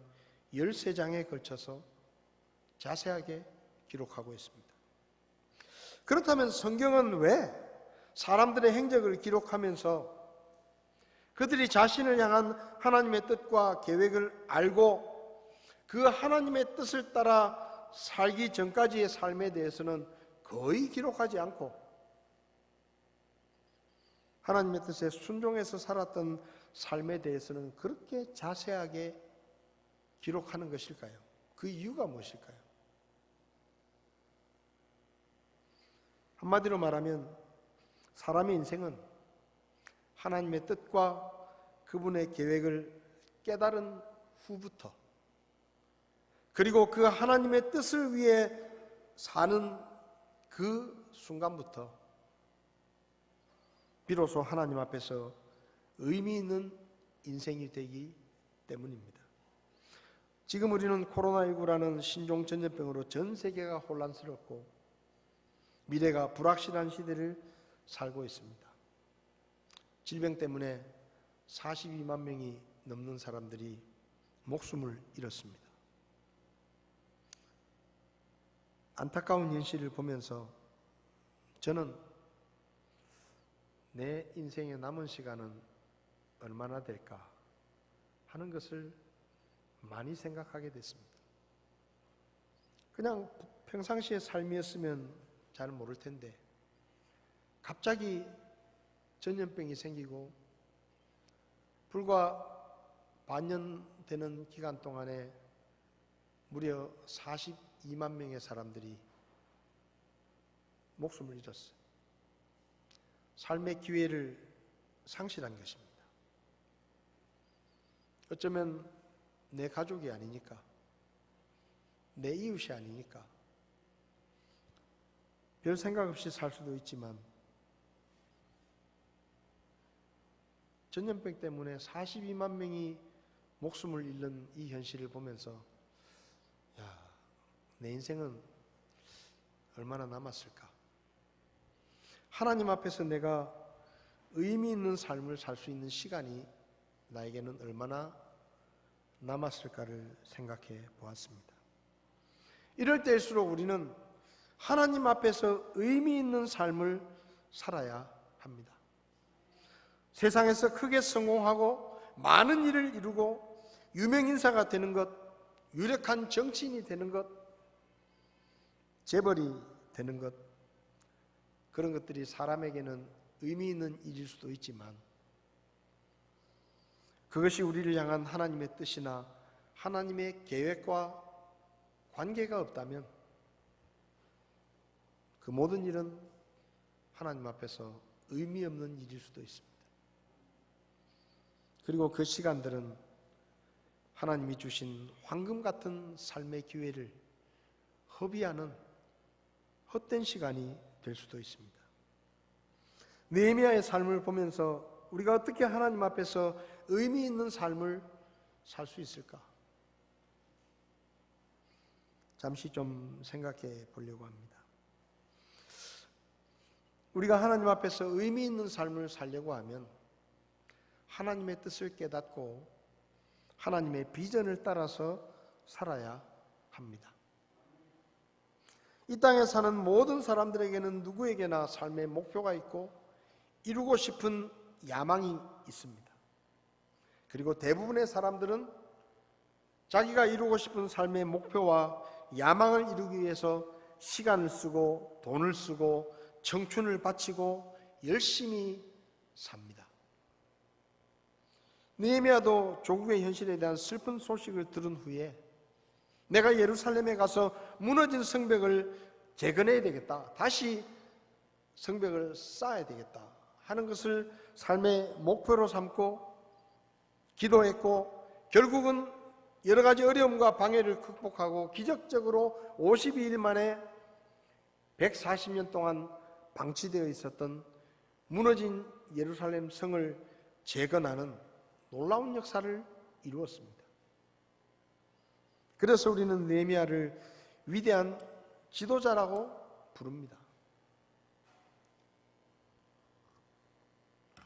13장에 걸쳐서 자세하게 기록하고 있습니다. 그렇다면 성경은 왜 사람들의 행적을 기록하면서 그들이 자신을 향한 하나님의 뜻과 계획을 알고 그 하나님의 뜻을 따라 살기 전까지의 삶에 대해서는 거의 기록하지 않고 하나님의 뜻에 순종해서 살았던 삶에 대해서는 그렇게 자세하게 기록하는 것일까요? 그 이유가 무엇일까요? 한마디로 말하면 사람의 인생은 하나님의 뜻과 그분의 계획을 깨달은 후부터, 그리고 그 하나님의 뜻을 위해 사는 그 순간부터 비로소 하나님 앞에서 의미 있는 인생이 되기 때문입니다. 지금 우리는 코로나19라는 신종 전염병으로 전 세계가 혼란스럽고 미래가 불확실한 시대를 살고 있습니다. 질병 때문에 42만 명이 넘는 사람들이 목숨을 잃었습니다. 안타까운 현실을 보면서 저는 내 인생의 남은 시간은 얼마나 될까 하는 것을 많이 생각하게 됐습니다. 그냥 평상시의 삶이었으면 잘 모를 텐데 갑자기 전염병이 생기고 불과 반년 되는 기간 동안에 무려 42만 명의 사람들이 목숨을 잃었어요. 삶의 기회를 상실한 것입니다. 어쩌면 내 가족이 아니니까, 내 이웃이 아니니까 별 생각 없이 살 수도 있지만 전염병 때문에 42만 명이 목숨을 잃는 이 현실을 보면서 내 인생은 얼마나 남았을까? 하나님 앞에서 내가 의미 있는 삶을 살 수 있는 시간이 나에게는 얼마나 남았을까를 생각해 보았습니다. 이럴 때일수록 우리는 하나님 앞에서 의미 있는 삶을 살아야 합니다. 세상에서 크게 성공하고 많은 일을 이루고 유명인사가 되는 것, 유력한 정치인이 되는 것, 재벌이 되는 것, 그런 것들이 사람에게는 의미 있는 일일 수도 있지만 그것이 우리를 향한 하나님의 뜻이나 하나님의 계획과 관계가 없다면 그 모든 일은 하나님 앞에서 의미 없는 일일 수도 있습니다. 그리고 그 시간들은 하나님이 주신 황금 같은 삶의 기회를 허비하는 헛된 시간이 될 수도 있습니다. 느헤미야의 삶을 보면서 우리가 어떻게 하나님 앞에서 의미 있는 삶을 살 수 있을까? 잠시 좀 생각해 보려고 합니다. 우리가 하나님 앞에서 의미 있는 삶을 살려고 하면 하나님의 뜻을 깨닫고 하나님의 비전을 따라서 살아야 합니다. 이 땅에 사는 모든 사람들에게는 누구에게나 삶의 목표가 있고 이루고 싶은 야망이 있습니다. 그리고 대부분의 사람들은 자기가 이루고 싶은 삶의 목표와 야망을 이루기 위해서 시간을 쓰고 돈을 쓰고 청춘을 바치고 열심히 삽니다. 느헤미야도 조국의 현실에 대한 슬픈 소식을 들은 후에 내가 예루살렘에 가서 무너진 성벽을 재건해야 되겠다, 다시 성벽을 쌓아야 되겠다 하는 것을 삶의 목표로 삼고 기도했고 결국은 여러 가지 어려움과 방해를 극복하고 기적적으로 52일 만에 140년 동안 방치되어 있었던 무너진 예루살렘 성을 재건하는 놀라운 역사를 이루었습니다. 그래서 우리는 느헤미야를 위대한 지도자라고 부릅니다.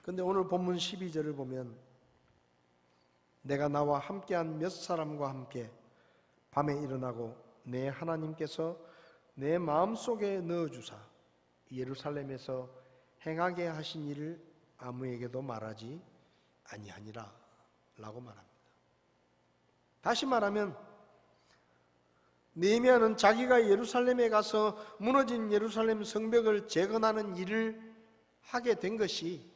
그런데 오늘 본문 12절을 보면 내가 나와 함께한 몇 사람과 함께 밤에 일어나고 내 하나님께서 내 마음속에 넣어주사 예루살렘에서 행하게 하신 일을 아무에게도 말하지 아니하니라 라고 말합니다. 다시 말하면 느헤미야는 자기가 예루살렘에 가서 무너진 예루살렘 성벽을 재건하는 일을 하게 된 것이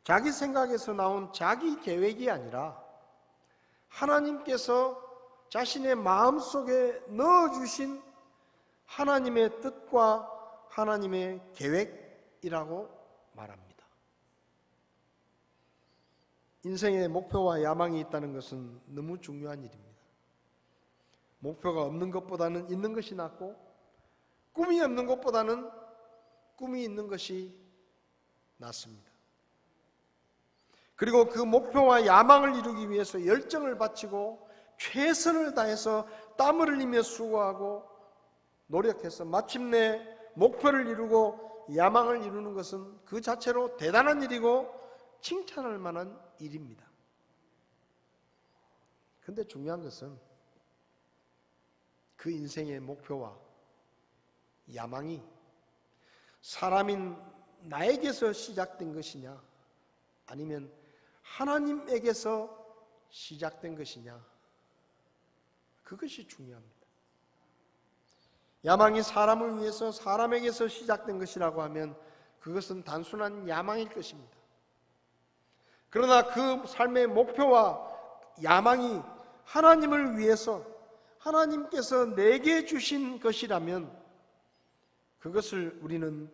자기 생각에서 나온 자기 계획이 아니라 하나님께서 자신의 마음속에 넣어주신 하나님의 뜻과 하나님의 계획이라고 말합니다. 인생에 목표와 야망이 있다는 것은 너무 중요한 일입니다. 목표가 없는 것보다는 있는 것이 낫고 꿈이 없는 것보다는 꿈이 있는 것이 낫습니다. 그리고 그 목표와 야망을 이루기 위해서 열정을 바치고 최선을 다해서 땀을 흘리며 수고하고 노력해서 마침내 목표를 이루고 야망을 이루는 것은 그 자체로 대단한 일이고 칭찬할 만한 일입니다. 그런데 중요한 것은 그 인생의 목표와 야망이 사람인 나에게서 시작된 것이냐 아니면 하나님에게서 시작된 것이냐, 그것이 중요합니다. 야망이 사람을 위해서 사람에게서 시작된 것이라고 하면 그것은 단순한 야망일 것입니다. 그러나 그 삶의 목표와 야망이 하나님을 위해서 하나님께서 내게 주신 것이라면 그것을 우리는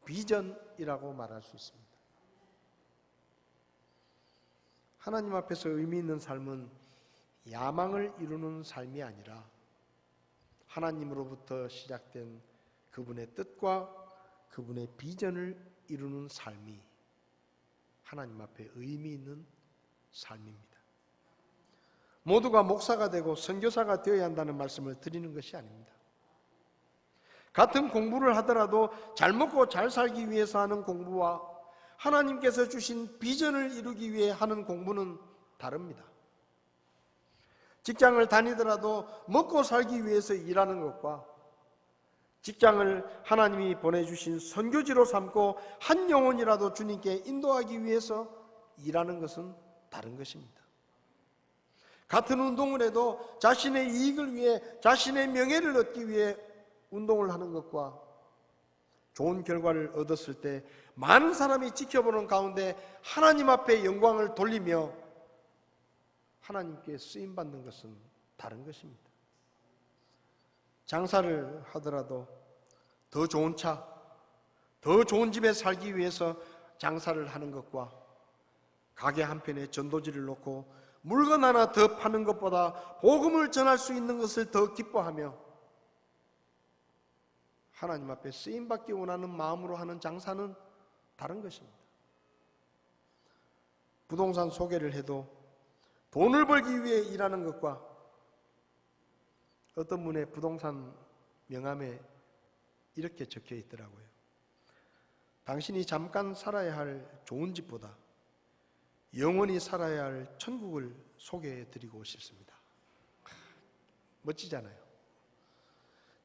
비전이라고 말할 수 있습니다. 하나님 앞에서 의미 있는 삶은 야망을 이루는 삶이 아니라 하나님으로부터 시작된 그분의 뜻과 그분의 비전을 이루는 삶이 하나님 앞에 의미 있는 삶입니다. 모두가 목사가 되고 선교사가 되어야 한다는 말씀을 드리는 것이 아닙니다. 같은 공부를 하더라도 잘 먹고 잘 살기 위해서 하는 공부와 하나님께서 주신 비전을 이루기 위해 하는 공부는 다릅니다. 직장을 다니더라도 먹고 살기 위해서 일하는 것과 직장을 하나님이 보내주신 선교지로 삼고 한 영혼이라도 주님께 인도하기 위해서 일하는 것은 다른 것입니다. 같은 운동을 해도 자신의 이익을 위해 자신의 명예를 얻기 위해 운동을 하는 것과 좋은 결과를 얻었을 때 많은 사람이 지켜보는 가운데 하나님 앞에 영광을 돌리며 하나님께 쓰임받는 것은 다른 것입니다. 장사를 하더라도 더 좋은 차, 더 좋은 집에 살기 위해서 장사를 하는 것과 가게 한편에 전도지를 놓고 물건 하나 더 파는 것보다 복음을 전할 수 있는 것을 더 기뻐하며 하나님 앞에 쓰임받기 원하는 마음으로 하는 장사는 다른 것입니다. 부동산 소개를 해도 돈을 벌기 위해 일하는 것과 어떤 분의 부동산 명함에 이렇게 적혀 있더라고요. 당신이 잠깐 살아야 할 좋은 집보다 영원히 살아야 할 천국을 소개해 드리고 싶습니다. 멋지잖아요.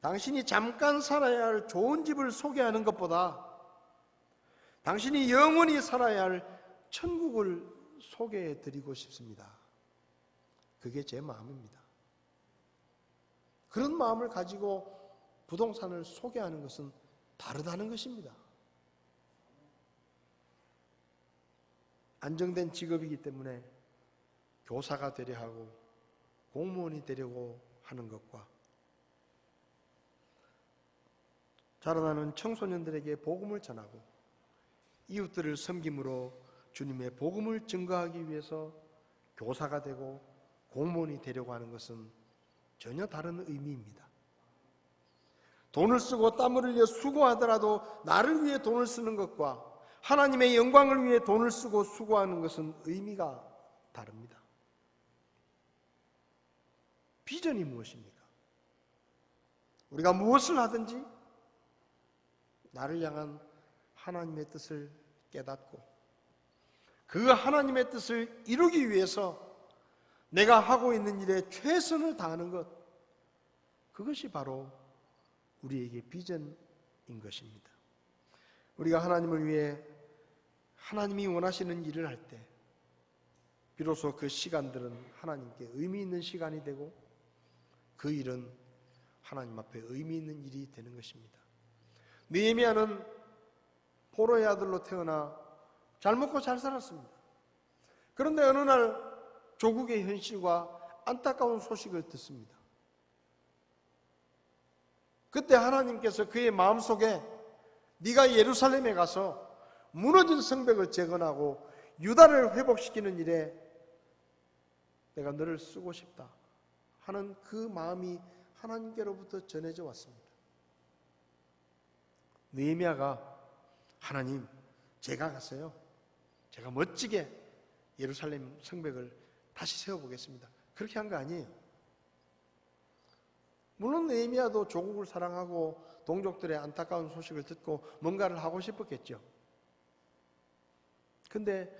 당신이 잠깐 살아야 할 좋은 집을 소개하는 것보다 당신이 영원히 살아야 할 천국을 소개해 드리고 싶습니다. 그게 제 마음입니다. 그런 마음을 가지고 부동산을 소개하는 것은 다르다는 것입니다. 안정된 직업이기 때문에 교사가 되려 하고 공무원이 되려고 하는 것과 자라나는 청소년들에게 복음을 전하고 이웃들을 섬김으로 주님의 복음을 증거하기 위해서 교사가 되고 공무원이 되려고 하는 것은 전혀 다른 의미입니다. 돈을 쓰고 땀을 흘려 수고하더라도 나를 위해 돈을 쓰는 것과 하나님의 영광을 위해 돈을 쓰고 수고하는 것은 의미가 다릅니다. 비전이 무엇입니까? 우리가 무엇을 하든지 나를 향한 하나님의 뜻을 깨닫고 그 하나님의 뜻을 이루기 위해서 내가 하고 있는 일에 최선을 다하는 것, 그것이 바로 우리에게 비전인 것입니다. 우리가 하나님을 위해 하나님이 원하시는 일을 할 때 비로소 그 시간들은 하나님께 의미 있는 시간이 되고 그 일은 하나님 앞에 의미 있는 일이 되는 것입니다. 느헤미야는 포로의 아들로 태어나 잘 먹고 잘 살았습니다. 그런데 어느 날 조국의 현실과 안타까운 소식을 듣습니다. 그때 하나님께서 그의 마음속에 네가 예루살렘에 가서 무너진 성벽을 재건하고 유다를 회복시키는 일에 내가 너를 쓰고 싶다 하는 그 마음이 하나님께로부터 전해져 왔습니다. 느헤미야가 하나님, 제가 가서요, 제가 멋지게 예루살렘 성벽을 다시 세워보겠습니다. 그렇게 한 거 아니에요. 물론 느헤미야도 조국을 사랑하고 동족들의 안타까운 소식을 듣고 뭔가를 하고 싶었겠죠. 근데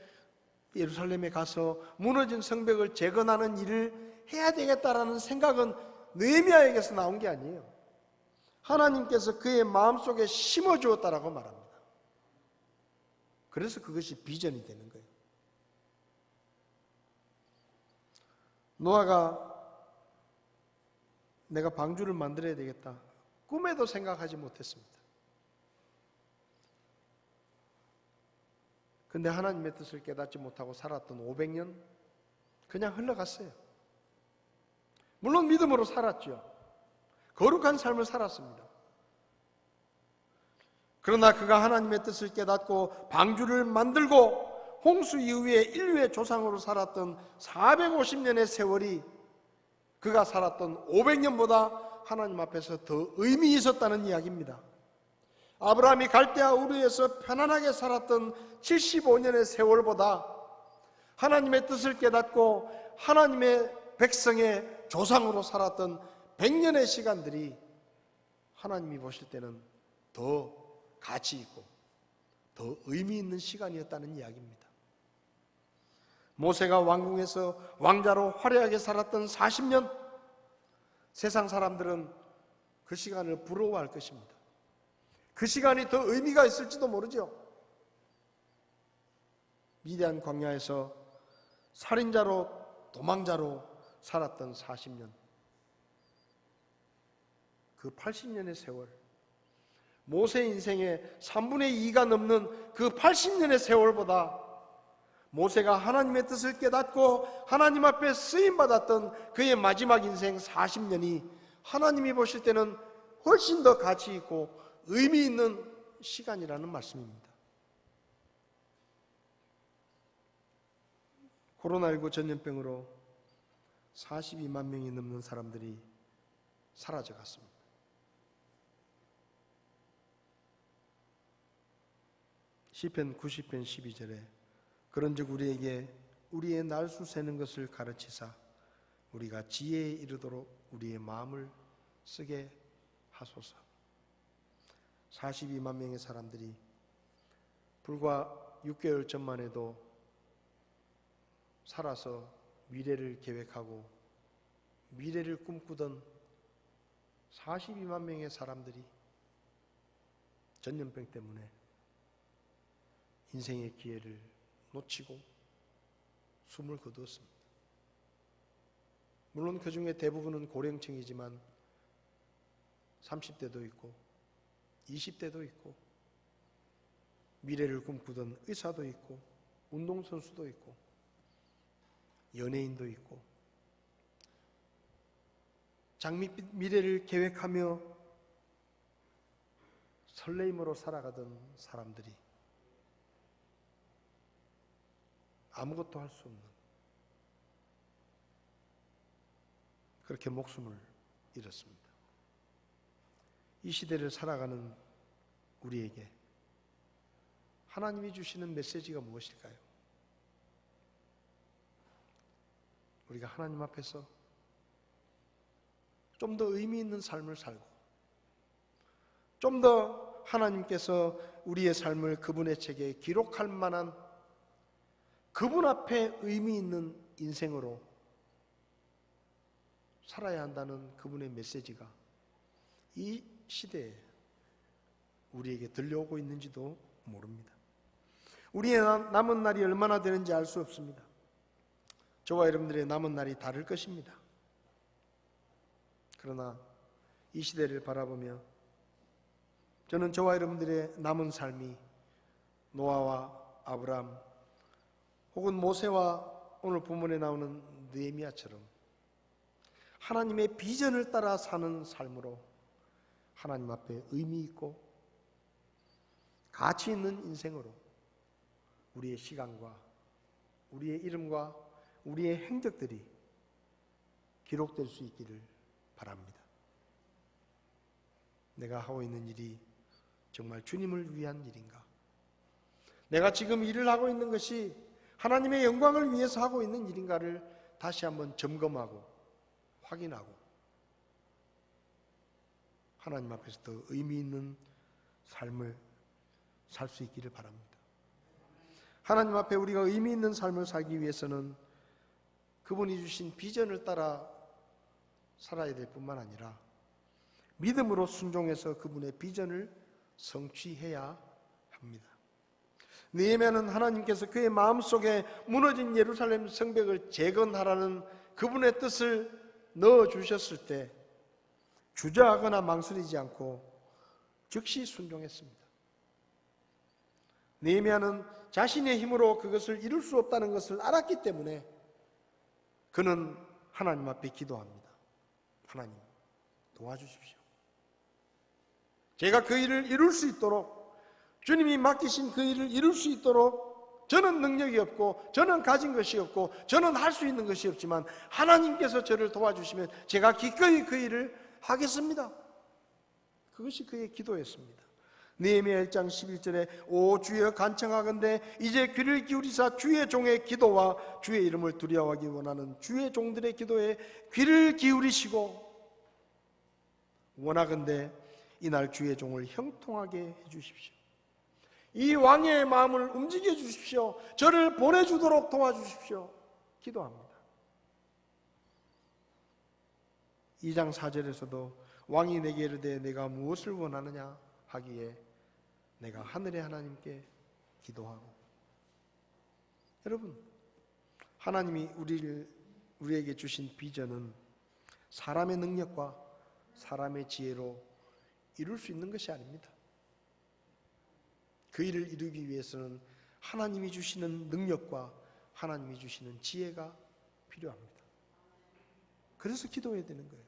예루살렘에 가서 무너진 성벽을 재건하는 일을 해야 되겠다라는 생각은 느헤미야에게서 나온 게 아니에요. 하나님께서 그의 마음속에 심어주었다라고 말합니다. 그래서 그것이 비전이 되는 거예요. 노아가 내가 방주를 만들어야 되겠다, 꿈에도 생각하지 못했습니다. 근데 하나님의 뜻을 깨닫지 못하고 살았던 500년 그냥 흘러갔어요. 물론 믿음으로 살았죠. 거룩한 삶을 살았습니다. 그러나 그가 하나님의 뜻을 깨닫고 방주를 만들고 홍수 이후에 인류의 조상으로 살았던 450년의 세월이 그가 살았던 500년보다 하나님 앞에서 더 의미 있었다는 이야기입니다. 아브라함이 갈대아 우르에서 편안하게 살았던 75년의 세월보다 하나님의 뜻을 깨닫고 하나님의 백성의 조상으로 살았던 100년의 시간들이 하나님이 보실 때는 더 가치 있고 더 의미 있는 시간이었다는 이야기입니다. 모세가 왕궁에서 왕자로 화려하게 살았던 40년, 세상 사람들은 그 시간을 부러워할 것입니다. 그 시간이 더 의미가 있을지도 모르죠. 미디안 광야에서 살인자로 도망자로 살았던 40년, 그 80년의 세월, 모세 인생의 3분의 2가 넘는 그 80년의 세월보다 모세가 하나님의 뜻을 깨닫고 하나님 앞에 쓰임받았던 그의 마지막 인생 40년이 하나님이 보실 때는 훨씬 더 가치 있고 의미 있는 시간이라는 말씀입니다. 코로나19 전염병으로 42만 명이 넘는 사람들이 사라져 갔습니다. 시편 90편 12절에 그런즉 우리에게 우리의 날수 세는 것을 가르치사 우리가 지혜에 이르도록 우리의 마음을 쓰게 하소서. 42만 명의 사람들이 불과 6개월 전만 해도 살아서 미래를 계획하고 미래를 꿈꾸던 42만 명의 사람들이 전염병 때문에 인생의 기회를 놓치고 숨을 거두었습니다. 물론 그 중에 대부분은 고령층이지만 30대도 있고 20대도 있고 미래를 꿈꾸던 의사도 있고 운동선수도 있고 연예인도 있고 장밋빛 미래를 계획하며 설레임으로 살아가던 사람들이 아무것도 할 수 없는 그렇게 목숨을 잃었습니다. 이 시대를 살아가는 우리에게 하나님이 주시는 메시지가 무엇일까요? 우리가 하나님 앞에서 좀 더 의미 있는 삶을 살고 좀 더 하나님께서 우리의 삶을 그분의 책에 기록할 만한 그분 앞에 의미 있는 인생으로 살아야 한다는 그분의 메시지가 이 시대에 우리에게 들려오고 있는지도 모릅니다. 우리의 남은 날이 얼마나 되는지 알 수 없습니다. 저와 여러분들의 남은 날이 다를 것입니다. 그러나 이 시대를 바라보며 저는 저와 여러분들의 남은 삶이 노아와 아브라함 혹은 모세와 오늘 본문에 나오는 느헤미야처럼 하나님의 비전을 따라 사는 삶으로 하나님 앞에 의미 있고 가치 있는 인생으로 우리의 시간과 우리의 이름과 우리의 행적들이 기록될 수 있기를 바랍니다. 내가 하고 있는 일이 정말 주님을 위한 일인가? 내가 지금 일을 하고 있는 것이 하나님의 영광을 위해서 하고 있는 일인가를 다시 한번 점검하고 확인하고 하나님 앞에서 더 의미 있는 삶을 살 수 있기를 바랍니다. 하나님 앞에 우리가 의미 있는 삶을 살기 위해서는 그분이 주신 비전을 따라 살아야 될 뿐만 아니라 믿음으로 순종해서 그분의 비전을 성취해야 합니다. 느헤미야는 하나님께서 그의 마음속에 무너진 예루살렘 성벽을 재건하라는 그분의 뜻을 넣어주셨을 때 주저하거나 망설이지 않고 즉시 순종했습니다. 느헤미야는 자신의 힘으로 그것을 이룰 수 없다는 것을 알았기 때문에 그는 하나님 앞에 기도합니다. 하나님 도와주십시오. 제가 그 일을 이룰 수 있도록 주님이 맡기신 그 일을 이룰 수 있도록 저는 능력이 없고 저는 가진 것이 없고 저는 할 수 있는 것이 없지만 하나님께서 저를 도와주시면 제가 기꺼이 그 일을 하겠습니다. 그것이 그의 기도였습니다. 느헤미야 1장 11절에 오 주여 간청하건대 이제 귀를 기울이사 주의 종의 기도와 주의 이름을 두려워하기 원하는 주의 종들의 기도에 귀를 기울이시고 원하건대 이날 주의 종을 형통하게 해주십시오. 이 왕의 마음을 움직여 주십시오. 저를 보내주도록 도와주십시오. 기도합니다. 2장 4절에서도 왕이 내게 이르되 내가 무엇을 원하느냐 하기에 내가 하늘의 하나님께 기도하고. 여러분, 하나님이 우리에게 주신 비전은 사람의 능력과 사람의 지혜로 이룰 수 있는 것이 아닙니다. 그 일을 이루기 위해서는 하나님이 주시는 능력과 하나님이 주시는 지혜가 필요합니다. 그래서 기도해야 되는 거예요.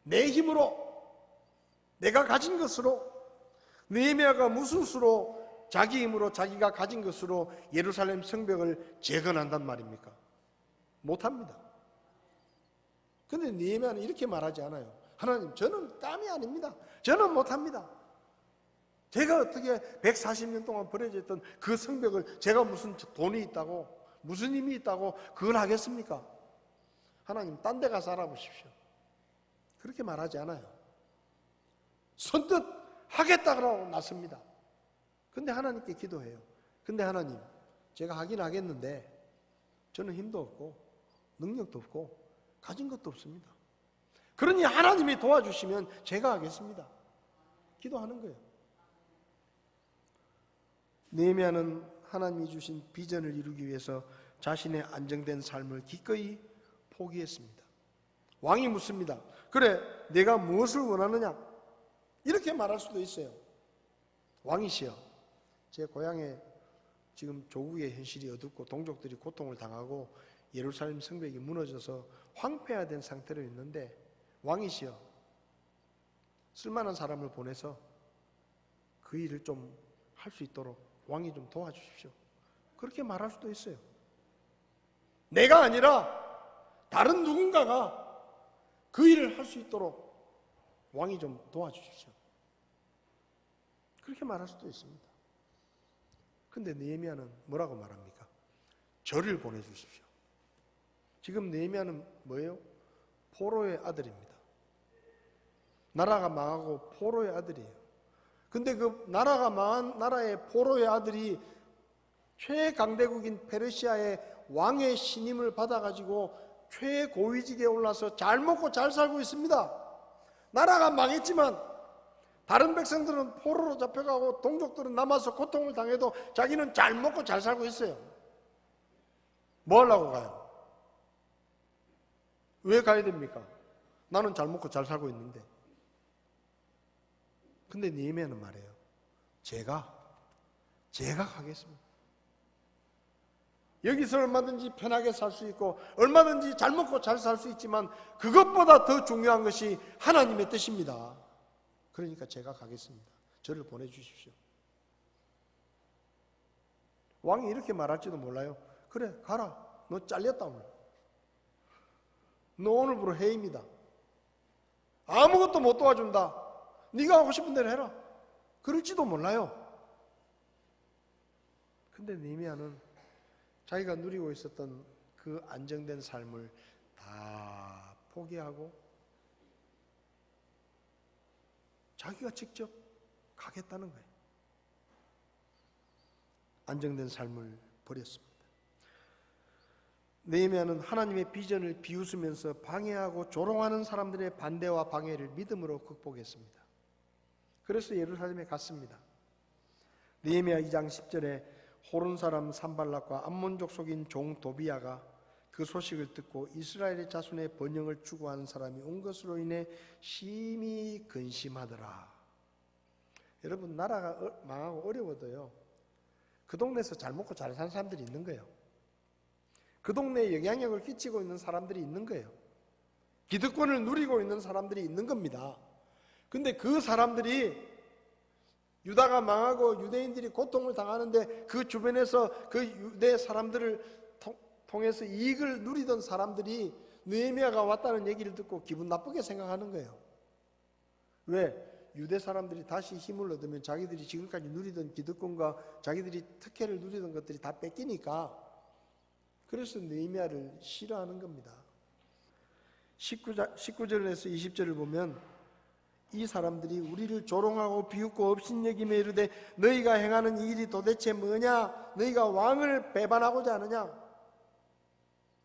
내 힘으로, 내가 가진 것으로, 느헤미야가 무슨 수로 자기 힘으로 자기가 가진 것으로 예루살렘 성벽을 재건한단 말입니까? 못합니다. 그런데 느헤미야는 이렇게 말하지 않아요. 하나님, 저는 땀이 아닙니다. 저는 못합니다. 제가 어떻게 140년 동안 버려져 있던 그 성벽을 제가 무슨 돈이 있다고, 무슨 힘이 있다고 그걸 하겠습니까? 하나님, 딴 데 가서 알아보십시오. 그렇게 말하지 않아요. 선뜻 하겠다 그러고 나섭니다. 근데 하나님께 기도해요. 근데 하나님, 제가 하긴 하겠는데 저는 힘도 없고 능력도 없고 가진 것도 없습니다. 그러니 하나님이 도와주시면 제가 하겠습니다. 기도하는 거예요. 느헤미야는 하나님이 주신 비전을 이루기 위해서 자신의 안정된 삶을 기꺼이 포기했습니다. 왕이 묻습니다. 그래, 내가 무엇을 원하느냐? 이렇게 말할 수도 있어요. 왕이시여, 제 고향에 지금 조국의 현실이 어둡고 동족들이 고통을 당하고 예루살렘 성벽이 무너져서 황폐화된 상태로 있는데 왕이시여, 쓸만한 사람을 보내서 그 일을 좀 할 수 있도록 왕이 좀 도와주십시오. 그렇게 말할 수도 있어요. 내가 아니라 다른 누군가가 그 일을 할 수 있도록 왕이 좀 도와주십시오. 그렇게 말할 수도 있습니다. 근데 느헤미야는 뭐라고 말합니까? 저를 보내주십시오. 지금 느헤미야는 뭐예요? 포로의 아들입니다. 나라가 망하고 포로의 아들이에요. 근데 그 나라가 망한 나라의 포로의 아들이 최강대국인 페르시아의 왕의 신임을 받아가지고 최고위직에 올라서 잘 먹고 잘 살고 있습니다. 나라가 망했지만 다른 백성들은 포로로 잡혀가고 동족들은 남아서 고통을 당해도 자기는 잘 먹고 잘 살고 있어요. 뭐 하려고 가요? 왜 가야 됩니까? 나는 잘 먹고 잘 살고 있는데. 근데 느헤미야는 말해요. 제가 가겠습니다. 여기서 얼마든지 편하게 살 수 있고 얼마든지 잘 먹고 잘 살 수 있지만 그것보다 더 중요한 것이 하나님의 뜻입니다. 그러니까 제가 가겠습니다. 저를 보내주십시오. 왕이 이렇게 말할지도 몰라요. 그래, 가라. 너 잘렸다 오늘. 너 오늘부로 해임이다. 아무것도 못 도와준다. 네가 하고 싶은 대로 해라. 그럴지도 몰라요. 근데 느헤미야는 자기가 누리고 있었던 그 안정된 삶을 다 포기하고 자기가 직접 가겠다는 거예요. 안정된 삶을 버렸습니다. 느헤미야는 하나님의 비전을 비웃으면서 방해하고 조롱하는 사람들의 반대와 방해를 믿음으로 극복했습니다. 그래서 예루살렘에 갔습니다. 느헤미야 2장 10절에 호른 사람 산발락과 암몬족 속인 종 도비야가 그 소식을 듣고 이스라엘의 자손의 번영을 추구하는 사람이 온 것으로 인해 심히 근심하더라. 여러분, 나라가 망하고 어려워도요, 그 동네에서 잘 먹고 잘 사는 사람들이 있는 거예요. 그 동네에 영향력을 끼치고 있는 사람들이 있는 거예요. 기득권을 누리고 있는 사람들이 있는 겁니다. 근데 그 사람들이 유다가 망하고 유대인들이 고통을 당하는데 그 주변에서 그 유대 사람들을 통해서 이익을 누리던 사람들이 느헤미야가 왔다는 얘기를 듣고 기분 나쁘게 생각하는 거예요. 왜? 유대 사람들이 다시 힘을 얻으면 자기들이 지금까지 누리던 기득권과 자기들이 특혜를 누리던 것들이 다 뺏기니까. 그래서 느헤미야를 싫어하는 겁니다. 19절에서 20절을 보면 이 사람들이 우리를 조롱하고 비웃고 업신여기며 이르되 너희가 행하는 이 일이 도대체 뭐냐? 너희가 왕을 배반하고자 하느냐?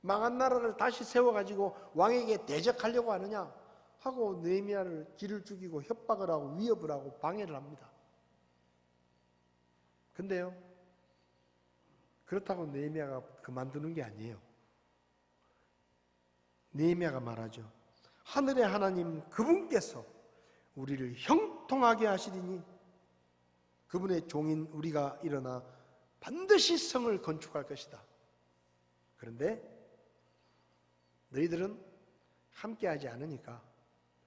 망한 나라를 다시 세워가지고 왕에게 대적하려고 하느냐? 하고 느헤미야를 길을 죽이고 협박을 하고 위협을 하고 방해를 합니다. 근데요, 그렇다고 느헤미야가 그만두는 게 아니에요. 느헤미야가 말하죠. 하늘의 하나님 그분께서 우리를 형통하게 하시리니 그분의 종인 우리가 일어나 반드시 성을 건축할 것이다. 그런데 너희들은 함께하지 않으니까,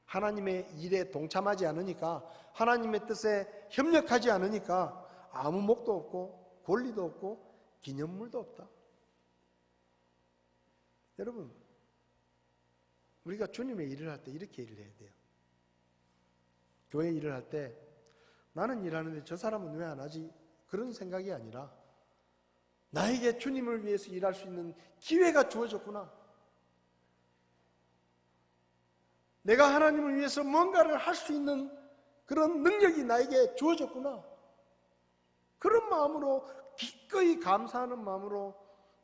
하나님의 일에 동참하지 않으니까, 하나님의 뜻에 협력하지 않으니까 아무 목도 없고 권리도 없고 기념물도 없다. 여러분, 우리가 주님의 일을 할 때 이렇게 일을 해야 돼요. 교회 일을 할 때 나는 일하는데 저 사람은 왜 안 하지? 그런 생각이 아니라 나에게 주님을 위해서 일할 수 있는 기회가 주어졌구나. 내가 하나님을 위해서 뭔가를 할 수 있는 그런 능력이 나에게 주어졌구나. 그런 마음으로, 기꺼이 감사하는 마음으로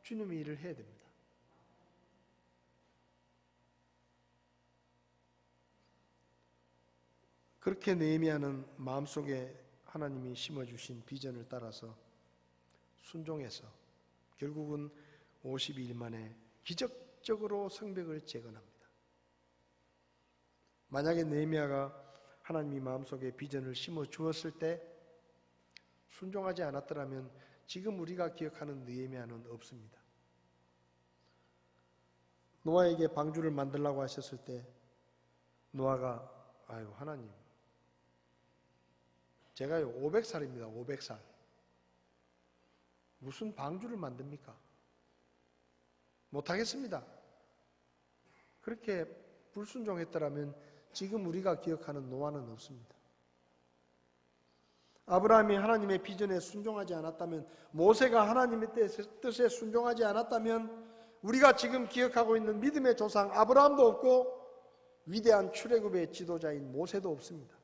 주님의 일을 해야 됩니다. 그렇게 느헤미야는 마음속에 하나님이 심어주신 비전을 따라서 순종해서 결국은 52일 만에 기적적으로 성벽을 재건합니다. 만약에 느헤미야가 하나님이 마음속에 비전을 심어 주었을 때 순종하지 않았더라면 지금 우리가 기억하는 느헤미야는 없습니다. 노아에게 방주를 만들라고 하셨을 때 노아가 아유 하나님, 제가요 500살입니다. 500살. 무슨 방주를 만듭니까? 못하겠습니다. 그렇게 불순종했더라면 지금 우리가 기억하는 노아는 없습니다. 아브라함이 하나님의 비전에 순종하지 않았다면, 모세가 하나님의 뜻에 순종하지 않았다면 우리가 지금 기억하고 있는 믿음의 조상 아브라함도 없고 위대한 출애굽의 지도자인 모세도 없습니다.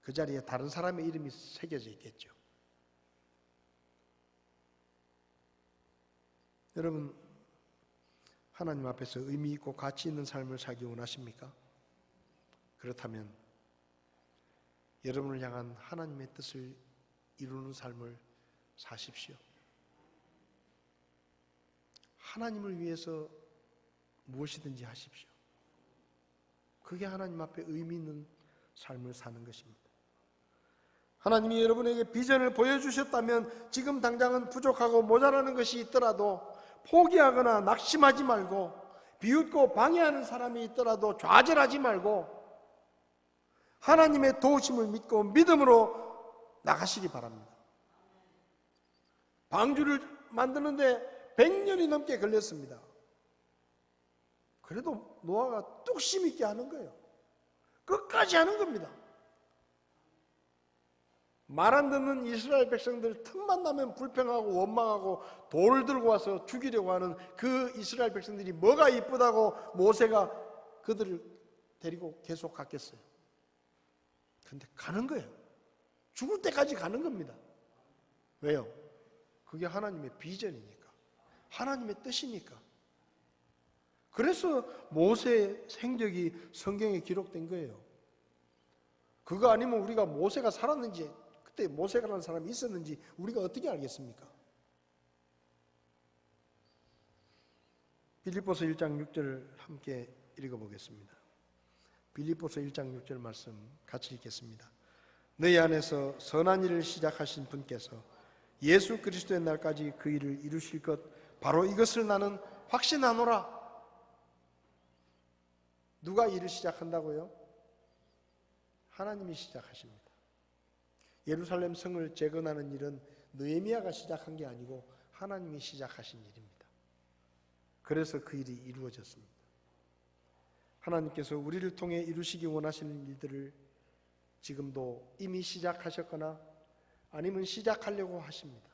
그 자리에 다른 사람의 이름이 새겨져 있겠죠. 여러분, 하나님 앞에서 의미 있고 가치 있는 삶을 살기 원하십니까? 그렇다면 여러분을 향한 하나님의 뜻을 이루는 삶을 사십시오. 하나님을 위해서 무엇이든지 하십시오. 그게 하나님 앞에 의미 있는 삶을 사는 것입니다. 하나님이 여러분에게 비전을 보여주셨다면 지금 당장은 부족하고 모자라는 것이 있더라도 포기하거나 낙심하지 말고, 비웃고 방해하는 사람이 있더라도 좌절하지 말고 하나님의 도우심을 믿고 믿음으로 나가시기 바랍니다. 방주를 만드는데 100년이 넘게 걸렸습니다. 그래도 노아가 뚝심 있게 하는 거예요. 끝까지 하는 겁니다. 말 안 듣는 이스라엘 백성들 틈만 나면 불평하고 원망하고 돌을 들고 와서 죽이려고 하는 그 이스라엘 백성들이 뭐가 이쁘다고 모세가 그들을 데리고 계속 갔겠어요. 그런데 가는 거예요. 죽을 때까지 가는 겁니다. 왜요? 그게 하나님의 비전이니까, 하나님의 뜻이니까. 그래서 모세의 행적이 성경에 기록된 거예요. 그거 아니면 우리가 모세가 살았는지, 그때 모세라는 사람이 있었는지 우리가 어떻게 알겠습니까? 빌립보서 1장 6절을 함께 읽어보겠습니다. 빌립보서 1장 6절 말씀 같이 읽겠습니다. 너희 안에서 선한 일을 시작하신 분께서 예수 그리스도의 날까지 그 일을 이루실 것, 바로 이것을 나는 확신하노라. 누가 일을 시작한다고요? 하나님이 시작하십니다. 예루살렘 성을 재건하는 일은 느헤미야가 시작한 게 아니고 하나님이 시작하신 일입니다. 그래서 그 일이 이루어졌습니다. 하나님께서 우리를 통해 이루시기 원하시는 일들을 지금도 이미 시작하셨거나 아니면 시작하려고 하십니다.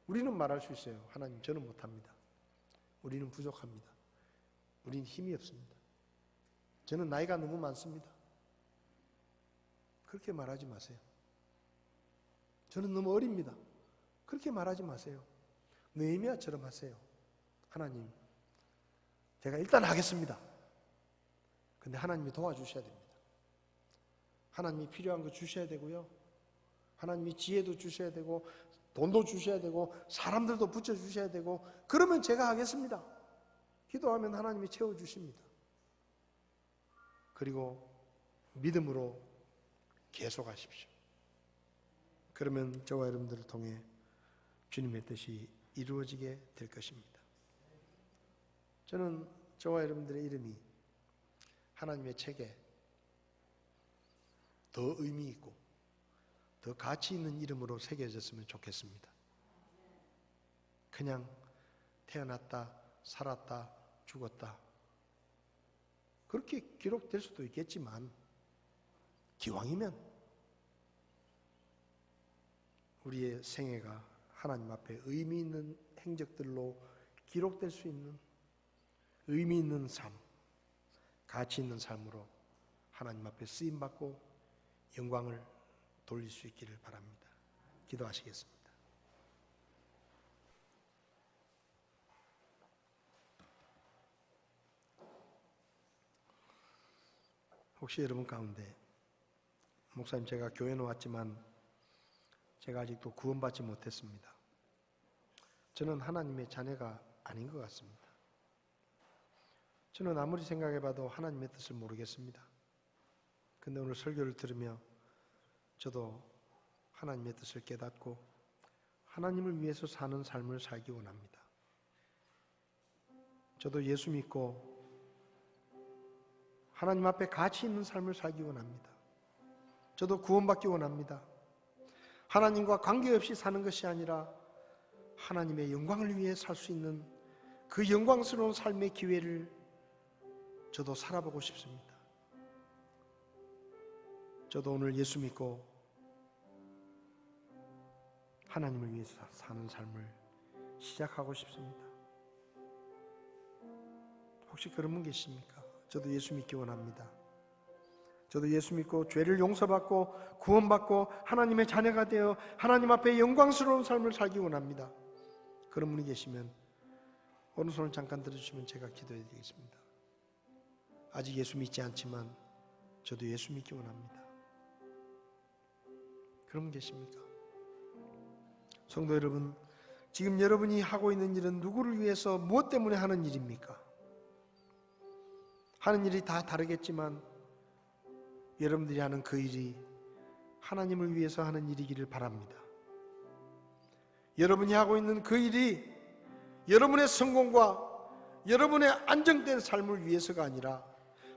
우리는 말할 수 있어요. 하나님, 저는 못합니다. 우리는 부족합니다. 우리는 힘이 없습니다. 저는 나이가 너무 많습니다. 그렇게 말하지 마세요. 저는 너무 어립니다. 그렇게 말하지 마세요. 느헤미야처럼 하세요. 하나님, 제가 일단 하겠습니다. 근데 하나님이 도와주셔야 됩니다. 하나님이 필요한 거 주셔야 되고요. 하나님이 지혜도 주셔야 되고 돈도 주셔야 되고 사람들도 붙여주셔야 되고 그러면 제가 하겠습니다. 기도하면 하나님이 채워주십니다. 그리고 믿음으로 계속하십시오. 그러면 저와 여러분들을 통해 주님의 뜻이 이루어지게 될 것입니다. 저는 저와 여러분들의 이름이 하나님의 책에 더 의미 있고 더 가치 있는 이름으로 새겨졌으면 좋겠습니다. 그냥 태어났다, 살았다, 죽었다 그렇게 기록될 수도 있겠지만 기왕이면 우리의 생애가 하나님 앞에 의미 있는 행적들로 기록될 수 있는 의미 있는 삶, 가치 있는 삶으로 하나님 앞에 쓰임받고 영광을 돌릴 수 있기를 바랍니다. 기도하시겠습니다. 혹시 여러분 가운데 목사님, 제가 교회는 왔지만 제가 아직도 구원받지 못했습니다. 저는 하나님의 자녀가 아닌 것 같습니다. 저는 아무리 생각해봐도 하나님의 뜻을 모르겠습니다. 근데 오늘 설교를 들으며 저도 하나님의 뜻을 깨닫고 하나님을 위해서 사는 삶을 살기 원합니다. 저도 예수 믿고 하나님 앞에 가치 있는 삶을 살기 원합니다. 저도 구원받기 원합니다. 하나님과 관계없이 사는 것이 아니라 하나님의 영광을 위해 살 수 있는 그 영광스러운 삶의 기회를 저도 살아보고 싶습니다. 저도 오늘 예수 믿고 하나님을 위해서 사는 삶을 시작하고 싶습니다. 혹시 그런 분 계십니까? 저도 예수 믿기 원합니다. 저도 예수 믿고 죄를 용서받고 구원받고 하나님의 자녀가 되어 하나님 앞에 영광스러운 삶을 살기 원합니다. 그런 분이 계시면 오른손을 잠깐 들어주시면 제가 기도해 드리겠습니다. 아직 예수 믿지 않지만 저도 예수 믿기 원합니다. 그런 분 계십니까? 성도 여러분, 지금 여러분이 하고 있는 일은 누구를 위해서 무엇 때문에 하는 일입니까? 하는 일이 다 다르겠지만 여러분들이 하는 그 일이 하나님을 위해서 하는 일이기를 바랍니다. 여러분이 하고 있는 그 일이 여러분의 성공과 여러분의 안정된 삶을 위해서가 아니라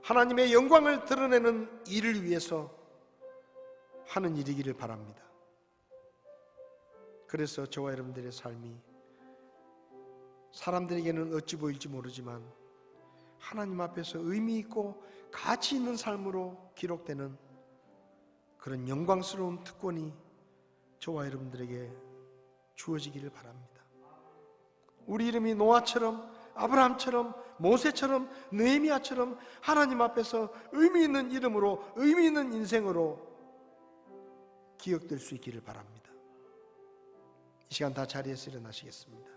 하나님의 영광을 드러내는 일을 위해서 하는 일이기를 바랍니다. 그래서 저와 여러분들의 삶이 사람들에게는 어찌 보일지 모르지만 하나님 앞에서 의미 있고 가치 있는 삶으로 기록되는 그런 영광스러운 특권이 저와 여러분들에게 주어지기를 바랍니다. 우리 이름이 노아처럼 아브라함처럼 모세처럼 느헤미야처럼 하나님 앞에서 의미 있는 이름으로 의미 있는 인생으로 기억될 수 있기를 바랍니다. 이 시간 다 자리에서 일어나시겠습니다.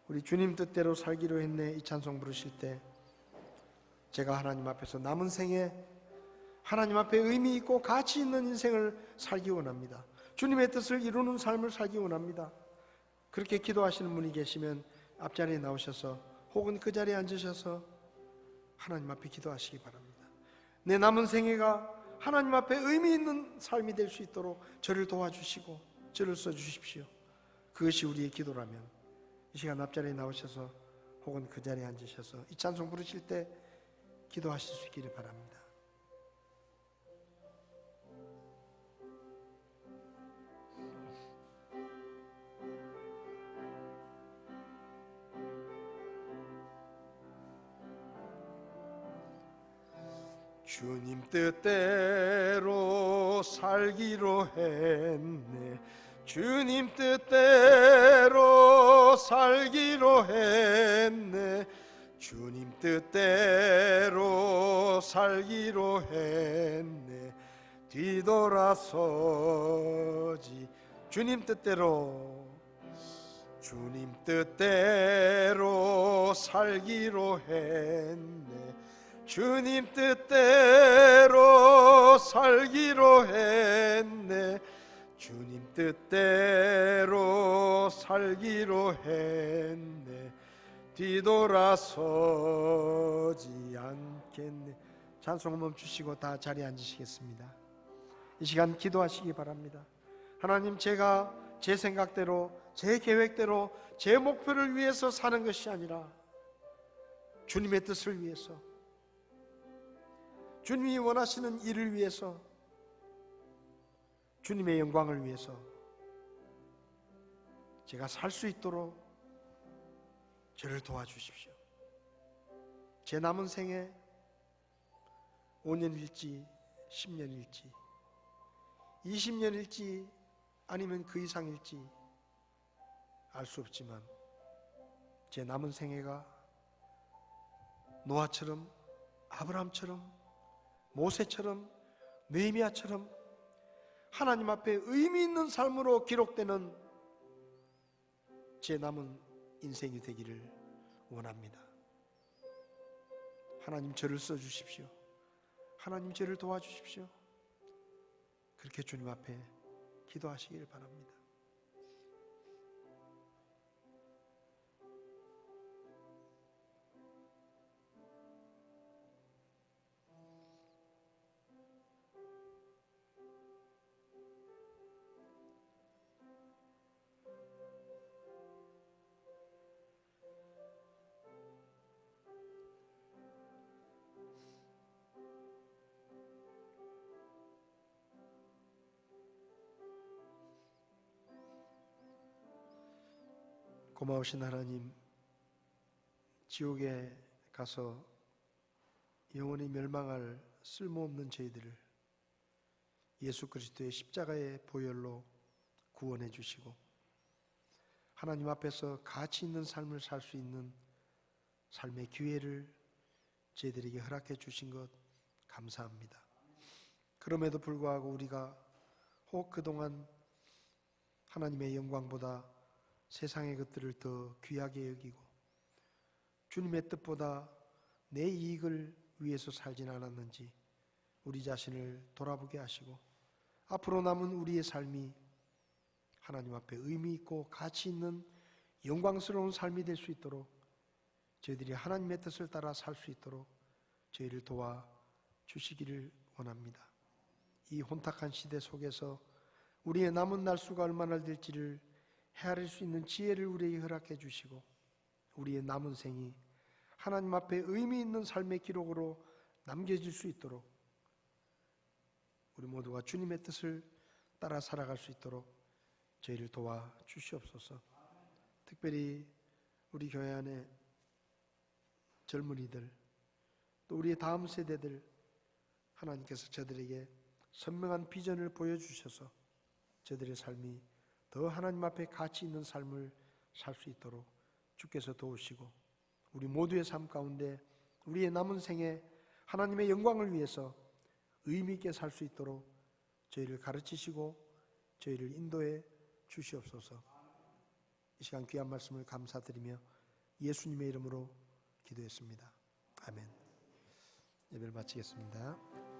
우리 주님 뜻대로 살기로 했네 이 찬송 부르실 때 제가 하나님 앞에서 남은 생에 하나님 앞에 의미 있고 가치 있는 인생을 살기 원합니다. 주님의 뜻을 이루는 삶을 살기 원합니다. 그렇게 기도하시는 분이 계시면 앞자리에 나오셔서 혹은 그 자리에 앉으셔서 하나님 앞에 기도하시기 바랍니다. 내 남은 생애가 하나님 앞에 의미 있는 삶이 될 수 있도록 저를 도와주시고 저를 써주십시오. 그것이 우리의 기도라면 이 시간 앞자리에 나오셔서 혹은 그 자리에 앉으셔서 이 찬송 부르실 때 기도하실 수 있기를 바랍니다. 주님 뜻대로 살기로 했네. 주님 뜻대로 살기로 했네. 주님 뜻대로 살기로 했네. 뒤돌아서지. 주님 뜻대로, 주님 뜻대로 살기로 했네. 주님 뜻대로 살기로 했네. 주님 뜻대로 살기로 했네. 뒤돌아서지 않겠네. 찬송을 멈추시고 다 자리에 앉으시겠습니다. 이 시간 기도하시기 바랍니다. 하나님, 제가 제 생각대로, 제 계획대로, 제 목표를 위해서 사는 것이 아니라 주님의 뜻을 위해서, 주님이 원하시는 일을 위해서, 주님의 영광을 위해서 제가 살 수 있도록 저를 도와주십시오. 제 남은 생에 5년일지 10년일지 20년일지 아니면 그 이상일지 알 수 없지만 제 남은 생애가 노아처럼, 아브라함처럼, 모세처럼, 느헤미야처럼 하나님 앞에 의미 있는 삶으로 기록되는 제 남은 인생이 되기를 원합니다. 하나님, 저를 써주십시오. 하나님, 저를 도와주십시오. 그렇게 주님 앞에 기도하시길 바랍니다. 고마우신 하나님, 지옥에 가서 영원히 멸망할 쓸모없는 저희들을 예수 그리스도의 십자가의 보혈로 구원해 주시고 하나님 앞에서 가치 있는 삶을 살 수 있는 삶의 기회를 저희들에게 허락해 주신 것 감사합니다. 그럼에도 불구하고 우리가 혹 그동안 하나님의 영광보다 세상의 것들을 더 귀하게 여기고 주님의 뜻보다 내 이익을 위해서 살진 않았는지 우리 자신을 돌아보게 하시고 앞으로 남은 우리의 삶이 하나님 앞에 의미 있고 가치 있는 영광스러운 삶이 될 수 있도록 저희들이 하나님의 뜻을 따라 살 수 있도록 저희를 도와주시기를 원합니다. 이 혼탁한 시대 속에서 우리의 남은 날수가 얼마나 될지를 헤아릴 수 있는 지혜를 우리에게 허락해 주시고 우리의 남은 생이 하나님 앞에 의미 있는 삶의 기록으로 남겨질 수 있도록 우리 모두가 주님의 뜻을 따라 살아갈 수 있도록 저희를 도와주시옵소서. 특별히 우리 교회 안에 젊은이들 또 우리의 다음 세대들 하나님께서 저들에게 선명한 비전을 보여주셔서 저들의 삶이 더 하나님 앞에 가치 있는 삶을 살 수 있도록 주께서 도우시고 우리 모두의 삶 가운데 우리의 남은 생에 하나님의 영광을 위해서 의미 있게 살 수 있도록 저희를 가르치시고 저희를 인도해 주시옵소서. 이 시간 귀한 말씀을 감사드리며 예수님의 이름으로 기도했습니다. 아멘. 예배를 마치겠습니다.